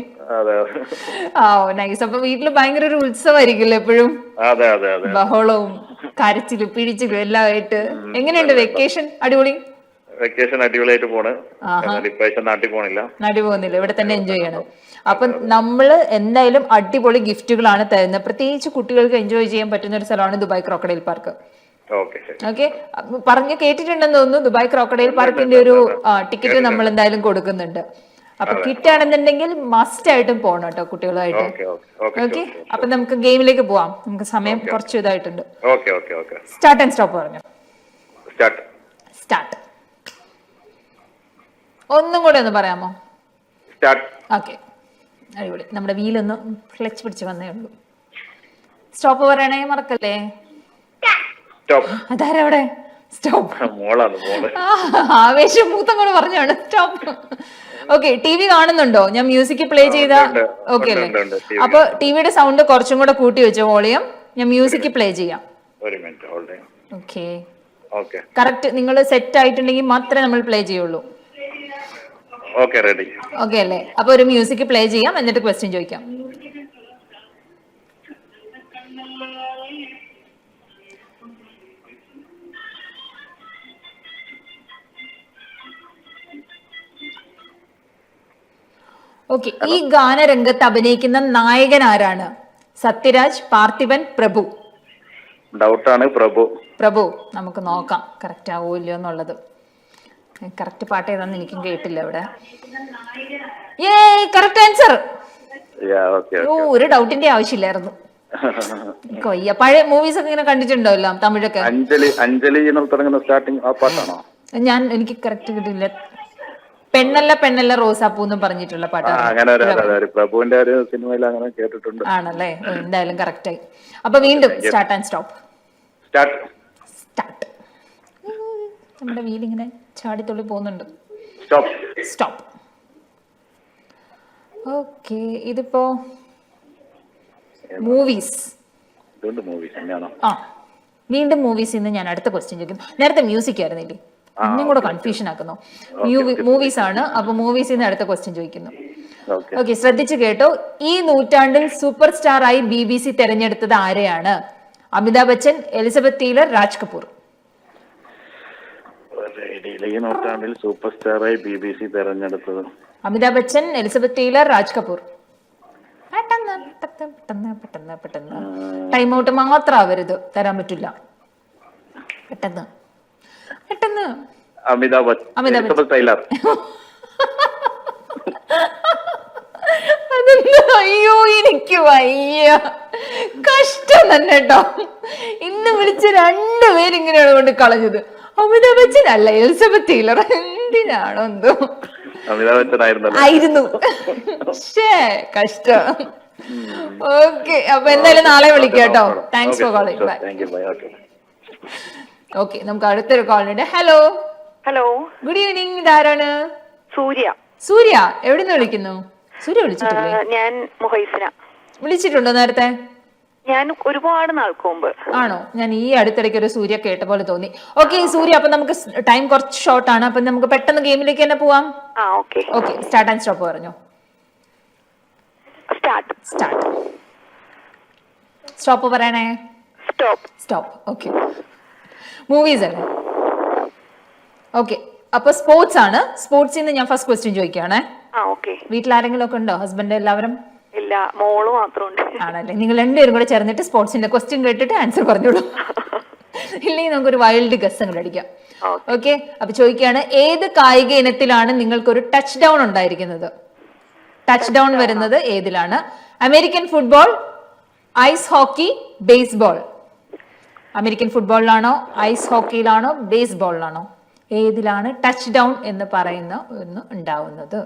നൈസ്. അപ്പൊ വീട്ടില് ഭയങ്കര ഒരു ഉത്സവമായിരിക്കില്ലേ എപ്പോഴും? ബഹളവും കരച്ചിലും പിടിച്ചിലും എല്ലാം ആയിട്ട്. എങ്ങനെയുണ്ട് വെക്കേഷൻ? അടിപൊളി. വെക്കേഷൻ അടിപൊളിയായിട്ട് പോണ്. നാട്ടിൽ പോകുന്നില്ല, ഇവിടെ തന്നെ എൻജോയ് ചെയ്യണം. അപ്പൊ നമ്മള് എന്തായാലും അടിപൊളി ഗിഫ്റ്റുകളാണ് തരുന്നത്. പ്രത്യേകിച്ച് കുട്ടികൾക്ക് എൻജോയ് ചെയ്യാൻ പറ്റുന്ന ഒരു സ്ഥലമാണ് ദുബായ് ക്രോക്കഡൈൽ പാർക്ക്. ഓക്കെ, പറഞ്ഞു കേട്ടിട്ടുണ്ടെന്ന് തോന്നുന്നു. ദുബായ് ക്രോക്കഡൈൽ പാർക്കിന്റെ ഒരു ടിക്കറ്റ് നമ്മൾ എന്തായാലും കൊടുക്കുന്നുണ്ട്. അപ്പൊ കിട്ടാണെന്നുണ്ടെങ്കിൽ മസ്റ്റ് ആയിട്ടും പോകണം കേട്ടോ കുട്ടികളുമായിട്ട്. ഓക്കെ, അപ്പൊ നമുക്ക് ഗെയിമിലേക്ക് പോവാം. നമുക്ക് സമയം കുറച്ച് ഇതായിട്ടുണ്ട്. സ്റ്റാർട്ട് ആൻഡ് സ്റ്റോപ്പ് പറഞ്ഞു. സ്റ്റാർട്ട്. ഒന്നും കൂടെ ഒന്ന് പറയാമോ? സ്റ്റാർട്ട്. ഓക്കെ, അടിപൊളി. നമ്മുടെ വീലൊന്ന് ക്ലച്ച് പിടിച്ച് വന്നേ ഉള്ളൂ. സ്റ്റോപ്പ് പറയണേ മറക്കല്ലേ. അതാരവിടെ സ്റ്റോപ്പ്? ആവേശം മൂത്തം കൂടെ പറഞ്ഞാണ് സ്റ്റോപ്പ്. ഓക്കെ, ടി വി കാണുന്നുണ്ടോ? ഞാൻ മ്യൂസിക് പ്ലേ ചെയ്ത ഓക്കെ അല്ലേ? അപ്പൊ ടിവിയുടെ സൗണ്ട് കുറച്ചും കൂടെ കൂട്ടി വെച്ചോ വോളിയം. ഞാൻ മ്യൂസിക് പ്ലേ ചെയ്യാം. ഓക്കെ, കറക്റ്റ് നിങ്ങൾ സെറ്റ് ആയിട്ടുണ്ടെങ്കിൽ മാത്രമേ നമ്മൾ പ്ലേ ചെയ്യുള്ളൂ. ഓക്കെ അല്ലേ? അപ്പൊ ഒരു മ്യൂസിക് പ്ലേ ചെയ്യാം, എന്നിട്ട് ക്വസ്റ്റ്യൻ ചോദിക്കാം. ഓക്കെ, ഈ ഗാനരംഗത്ത് അഭിനയിക്കുന്ന നായകൻ ആരാണ്? സത്യരാജ്, പാർത്ഥിപൻ, പ്രഭു? ഡൗട്ടാണ് പ്രഭു. പ്രഭു. നമുക്ക് നോക്കാം കറക്റ്റ് ആവോ ഇല്ലയോ എന്നുള്ളത്. കറക്റ്റ് പാട്ട് ഏതാന്ന് എനിക്കും കേട്ടില്ല ഇവിടെ. Correct answer. ഒരു ഡൗട്ടിന്റെ ആവശ്യമില്ലായിരുന്നു. കൊയ്യ, പഴയ മൂവീസ് ഒക്കെ ഇങ്ങനെ കണ്ടിട്ടുണ്ടല്ലോ തമിഴൊക്കെ. അഞ്ജലി തുടങ്ങുന്ന സ്റ്റാർട്ടിംഗ് ആ പാട്ടാണോ? എനിക്ക് കറക്റ്റ് കിട്ടില്ല. പെണ്ണല്ല പെണ്ണല്ല റോസാപ്പൂ എന്നും പറഞ്ഞിട്ടുള്ള പാട്ടാണ്. പ്രഭുവിന്റെ ഒരു സിനിമയിൽ അങ്ങനെ കേട്ടിട്ടുണ്ട്. ആണല്ലേ? എന്തായാലും കറക്റ്റ് ആയി. അപ്പൊ വീണ്ടും സ്റ്റാർട്ട് ആൻഡ് സ്റ്റോപ്പ്. സ്റ്റാർട്ട്. നമ്മുടെ വീലിങ്ങനെ ചാടിത്തുള്ളി പോകുന്നുണ്ട്. സ്റ്റോപ്പ്. ഓക്കെ, ഇതിപ്പോ മൂവീസ്. വീണ്ടും മൂവീസ് ഇന്ന് ഞാൻ അടുത്ത ക്വസ്റ്റ്യൻ ചോദിക്കുന്നു. നേരത്തെ മ്യൂസിക് ആയിരുന്നില്ലേ? ഒന്നും കൂടെ കൺഫ്യൂഷൻ ആക്കുന്നു. മൂവീസ് ആണ്. അപ്പൊ മൂവീസിൽ നിന്ന് അടുത്ത ക്വസ്റ്റ്യൻ ചോദിക്കുന്നു. ഓക്കെ, ശ്രദ്ധിച്ചു കേട്ടോ. ഈ നൂറ്റാണ്ടിൽ സൂപ്പർ സ്റ്റാർ ആയി BBC തെരഞ്ഞെടുത്തത് ആരെയാണ്? അമിതാഭ് ബച്ചൻ, എലിസബത്ത് ടീലർ, രാജ് കപൂർ? ഈ നൂറ്റാണ്ടിൽ സൂപ്പർ സ്റ്റാറായി BBC തെരഞ്ഞെടുത്തത് അമിതാഭ് ബച്ചൻ, എലിസബത്ത് ടീലർ, രാജ് കപൂർ? പെട്ടെന്ന് പെട്ടെന്ന്. ടൈം ഔട്ട് മാത്രം ആവരുത്, തരാൻ പറ്റില്ല. പെട്ടെന്ന്. അമിതാഭ് ബച്ചൻ, ടൈലർ. അയ്യോ, എനിക്ക് വയ്യ. കഷ്ടം തന്നെ കേട്ടോ. ഇന്ന് വിളിച്ച് രണ്ടുപേരും ഇങ്ങനെയാണ് കൊണ്ട് കളഞ്ഞത്. അമിതാഭ് ബച്ചൻ അല്ല, എലിസബത്ത് ടീലർ. എന്തിനാണോ എന്തോ. അമിതാഭ് ബച്ചൻ ആയിരുന്നു. കഷ്ടം. ഓക്കെ, അപ്പൊ എന്തായാലും നാളെ വിളിക്കാം കേട്ടോ. Thanks for calling. Bye. Okay, നമുക്ക് അടുത്തൊരു കോളുണ്ട്. ഹലോ. Good evening. ഇതാരാണ്? സൂര്യ. എവിടെ നിന്ന് വിളിക്കുന്നു? സൂര്യ വിളിച്ചിട്ടില്ലേ? ഞാൻ മുഹൈസിന. വിളിച്ചിട്ടുണ്ടോ നേരത്തെ? ഞാൻ ഒരുപാട് നാൾക്ക് മുമ്പ്. ആണോ? ഞാൻ ഈ അടുത്തിടയ്ക്ക് ഒരു സൂര്യ കേട്ട പോലെ തോന്നി. ഓക്കെ സൂര്യ, അപ്പൊ നമുക്ക് ടൈം കുറച്ച് ഷോർട്ട് ആണ്. അപ്പൊ നമുക്ക് പെട്ടെന്ന് ഗെയിമിലേക്ക് തന്നെ പോവാം. ഓക്കെ, സ്റ്റാർട്ട് ആൻഡ് സ്റ്റോപ്പ് പറഞ്ഞു. സ്റ്റാർട്ട്. സ്റ്റോപ്പ് പറയണേ. സ്റ്റോപ്പ്. ഓക്കെ, മൂവീസ് അല്ലേ? ഓക്കെ, അപ്പൊ സ്പോർട്സ് ആണ്. സ്പോർട്സിൽ നിന്ന് ഞാൻ ഫസ്റ്റ് ക്വസ്റ്റ്യൻ ചോദിക്കുകയാണേ. വീട്ടിൽ ആരെങ്കിലും ഒക്കെ ഉണ്ടോ? ഹസ്ബൻഡ് എല്ലാവരും? ഇല്ല, മോള് മാത്രമുണ്ട്. ആണല്ലേ? നിങ്ങൾ രണ്ടുപേരും കൂടെ ചേർന്നിട്ട് സ്പോർട്സിന്റെ ക്വസ്റ്റ്യൻ കേട്ടിട്ട് ആൻസർ പറഞ്ഞോളൂ. ഇല്ലെങ്കിൽ നമുക്കൊരു വൈൽഡ് ഗസ് അങ്ങ് അടിക്കാം. ഓക്കെ, അപ്പൊ ചോദിക്കുകയാണ്, ഏത് കായിക ഇനത്തിലാണ് നിങ്ങൾക്കൊരു ടച്ച് ഡൗൺ ഉണ്ടായിരിക്കുന്നത്? ടച്ച് ഡൗൺ വരുന്നത് ഏതിലാണ്? American football, ice hockey, baseball? American ഫുട്ബോളിലാണോ, ഐസ് ഹോക്കിയിലാണോ, ബേസ്ബോളിലാണോ? ഏതിലാണ് ടച്ച് ഡൗൺ എന്ന് പറയുന്ന ഒന്ന് ഉണ്ടാവുന്നത്?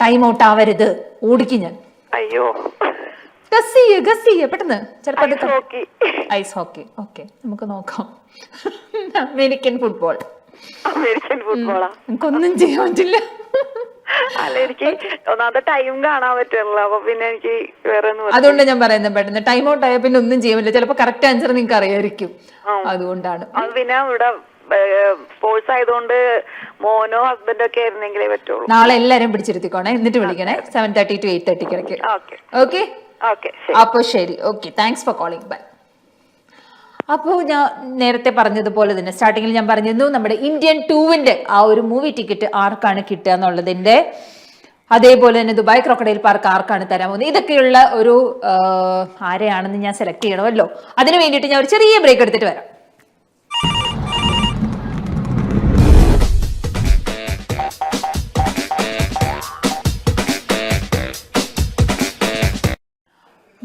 ടൈം ഔട്ട് ആവരുത്, ഓടിക്കും ഞാൻ. അയ്യോ, ഗസ് ചെയ്യ പെട്ടെന്ന്. ചിലപ്പോൾ ഐസ് ഹോക്കി. ഓക്കെ, നമുക്ക് നോക്കാം. American football. എനിക്കൊന്നും ചെയ്യാൻ പറ്റില്ല. അല്ല, എനിക്ക് ഒന്നാമത്തെ ടൈം കാണാൻ പറ്റില്ല. അപ്പൊ പിന്നെ എനിക്ക് വേറെ അതുകൊണ്ട് ഞാൻ പറയുന്നത് പെട്ടെന്ന് ടൈം ഔട്ട് ആയ പിന്നെ ഒന്നും ചെയ്യാൻ പറ്റില്ല. ചിലപ്പോ കറക്റ്റ് ആൻസർ നിങ്ങൾക്ക് അറിയായിരിക്കും, അതുകൊണ്ടാണ്. അത് പിന്നെ ഇവിടെ സ്പോർട്സ് ആയതുകൊണ്ട് മോനോ ഹസ്ബൻഡോ ഒക്കെ ആയിരുന്നെങ്കിലേ പറ്റുള്ളൂ. നാളെ എല്ലാരും പിടിച്ചിരുത്തിക്കോണേ, എന്നിട്ട് വിളിക്കണേ. 7:30 to 8:30 കിടക്ക്. ഓക്കെ, അപ്പൊ ശരി. Okay, thanks for calling. Bye. അപ്പോൾ ഞാൻ നേരത്തെ പറഞ്ഞതുപോലെ തന്നെ സ്റ്റാർട്ടിങ്ങിൽ ഞാൻ പറഞ്ഞിരുന്നു, നമ്മുടെ ഇന്ത്യൻ 2-ന്റെ ആ ഒരു മൂവി ടിക്കറ്റ് ആർക്കാണ് കിട്ടുക എന്നുള്ളതിന്റെ, അതേപോലെ തന്നെ ദുബായ് ക്രോക്കഡൈൽ പാർക്ക് ആർക്കാണ് തരാൻ പോകുന്നത്, ഇതൊക്കെയുള്ള ഒരു ആരെയാണെന്ന് ഞാൻ സെലക്ട് ചെയ്യണമല്ലോ. അതിന് വേണ്ടിയിട്ട് ഞാൻ ഒരു ചെറിയ ബ്രേക്ക് എടുത്തിട്ട് വരാം.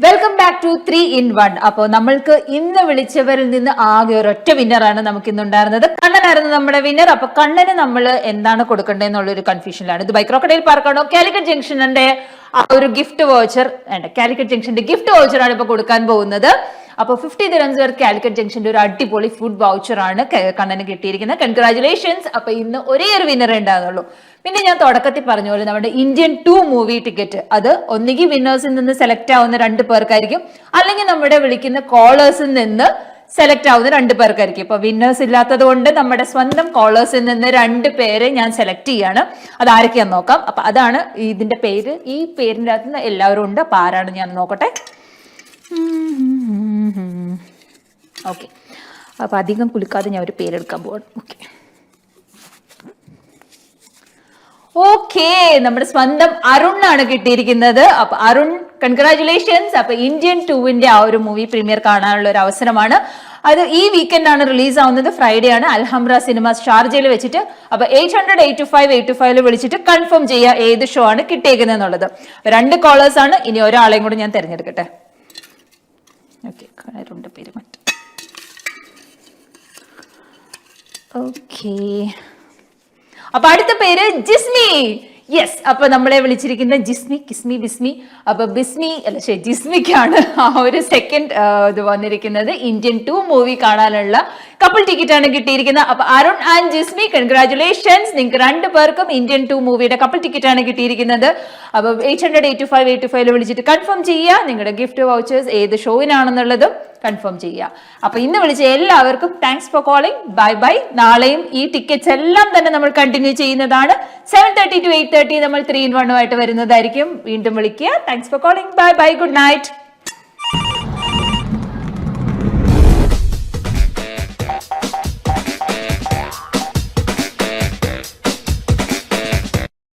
Welcome back to 3 in 1. അപ്പോൾ നമ്മൾക്ക് ഇന്ന് വിളിച്ചവരിൽ നിന്ന് ആകെ ഒരൊറ്റ വിന്നറാണ് നമുക്ക് ഇന്നുണ്ടായിരുന്നത്. കണ്ണനായിരുന്നു നമ്മുടെ വിന്നർ. അപ്പൊ കണ്ണന് നമ്മൾ എന്താണ് കൊടുക്കേണ്ടതെന്നുള്ളൊരു കൺഫ്യൂഷനിലാണ്. ഇത് ബൈ ക്രോക്കഡൈൽ പാർക്കാണോ കാലിക്കറ്റ് ജംഗ്ഷന്റെ ആ ഒരു ഗിഫ്റ്റ് വൗച്ചർ, കാലിക്കറ്റ് ജംഗ്ഷന്റെ ഗിഫ്റ്റ് വൗച്ചർ ആണ് ഇപ്പൊ കൊടുക്കാൻ പോകുന്നത്. അപ്പൊ 50 dirhams വർത്ത് കാലിക്കറ്റ് ജംഗ്ഷന്റെ ഒരു അടിപൊളി ഫുഡ് വൗച്ചർ ആണ് കണ്ണന് കിട്ടിയിരിക്കുന്നത്. കൺഗ്രാറ്റുലേഷൻസ്. അപ്പൊ ഇന്ന് ഒരേ ഒരു വിന്നർ ഉണ്ടാകുന്നുള്ളൂ. പിന്നെ ഞാൻ തുടക്കത്തിൽ പറഞ്ഞ പോലെ നമ്മുടെ ഇന്ത്യൻ 2 മൂവി ടിക്കറ്റ് അത് ഒന്നുകിൽ വിന്നേഴ്സിൽ നിന്ന് സെലക്ട് ആവുന്ന 2 പേർക്കായിരിക്കും, അല്ലെങ്കിൽ നമ്മുടെ വിളിക്കുന്ന കോളേഴ്സിൽ നിന്ന് സെലക്ട് ആവുന്ന 2 പേർക്കായിരിക്കും. ഇപ്പൊ വിന്നേഴ്സ് ഇല്ലാത്തത് കൊണ്ട് നമ്മുടെ സ്വന്തം കോളേഴ്സിൽ നിന്ന് 2 പേരെ ഞാൻ സെലക്ട് ചെയ്യാണ്. അത് ആരൊക്കെയാന്ന് നോക്കാം. അപ്പൊ അതാണ് ഇതിന്റെ പേര്. ഈ പേരിന്റെ അകത്ത് എല്ലാവരും ഉണ്ട്. അപ്പൊ ആരാണ് ഞാൻ നോക്കട്ടെ. ഓക്കെ, അപ്പൊ അധികം കുലുക്കാതെ ഞാൻ ഒരു പേരെടുക്കാൻ പോവാണ്. ഓക്കെ, നമ്മുടെ സ്വന്തം അരുണാണ് കിട്ടിയിരിക്കുന്നത്. അപ്പൊ അരുൺ, കൺഗ്രാറ്റുലേഷൻസ്. അപ്പൊ ഇന്ത്യൻ 2 ആ ഒരു മൂവി പ്രീമിയർ കാണാനുള്ള ഒരു അവസരമാണ്. അത് ഈ വീക്കെൻഡ് ആണ് റിലീസ് ആവുന്നത്. ഫ്രൈഡേ ആണ്. അൽഹംറ സിനിമാസ് ഷാർജയിൽ വെച്ചിട്ട്. അപ്പൊ 800-825-825 വിളിച്ചിട്ട് കൺഫേം ചെയ്യുക ഏത് ഷോ ആണ് കിട്ടിയേക്കുന്നത് എന്നുള്ളത്. 2 കോളേഴ്സ് ആണ്. ഇനി ഒരാളെയും കൂടി ഞാൻ തിരഞ്ഞെടുക്കട്ടെ. ഓക്കെ, അരുണിന്റെ പേര് മാറ്റാം. ഓക്കെ, അപ്പൊ അടുത്ത പേര് ജിസ്മി. യെസ്, അപ്പൊ നമ്മളെ വിളിച്ചിരിക്കുന്ന ജിസ്മി, കിസ്മി, ബിസ്മി. അപ്പൊ ബിസ്മി അല്ല, ശരി, ജിസ്മിക്കാണ് ആ ഒരു സെക്കൻഡ് ഇത് വന്നിരിക്കുന്നത്. ഇന്ത്യൻ 2 മൂവി കാണാനുള്ള കപ്പിൾ ടിക്കറ്റ് ആണ് കിട്ടിയിരിക്കുന്നത്. അപ്പൊ അരുൺ ആൻഡ് ജിസ്മി, കൺഗ്രാറ്റുലേഷൻസ്. നിങ്ങൾക്ക് 2 പേർക്കും ഇന്ത്യൻ 2 മൂവിയുടെ കപ്പിൾ ടിക്കറ്റ് ആണ് കിട്ടിയിരിക്കുന്നത്. അപ്പൊ 800-825-825 വിളിച്ചിട്ട് കൺഫേം ചെയ്യുക നിങ്ങളുടെ ഗിഫ്റ്റ് വൗച്ചേഴ്സ് ഏത് ഷോയിനാണെന്നുള്ളതും കൺഫേം ചെയ്യുക. അപ്പൊ ഇന്ന് വിളിച്ച എല്ലാവർക്കും thanks for calling. Bye bye. നാളെയും ഈ ടിക്കറ്റ്സ് എല്ലാം തന്നെ നമ്മൾ കണ്ടിന്യൂ ചെയ്യുന്നതാണ്. 7:30 to 8:30 നമ്മൾ 3 in 1 ആയിട്ട് വരുന്നതായിരിക്കും. വീണ്ടും വിളിക്കുക. Thanks for calling. Bye bye. Good night.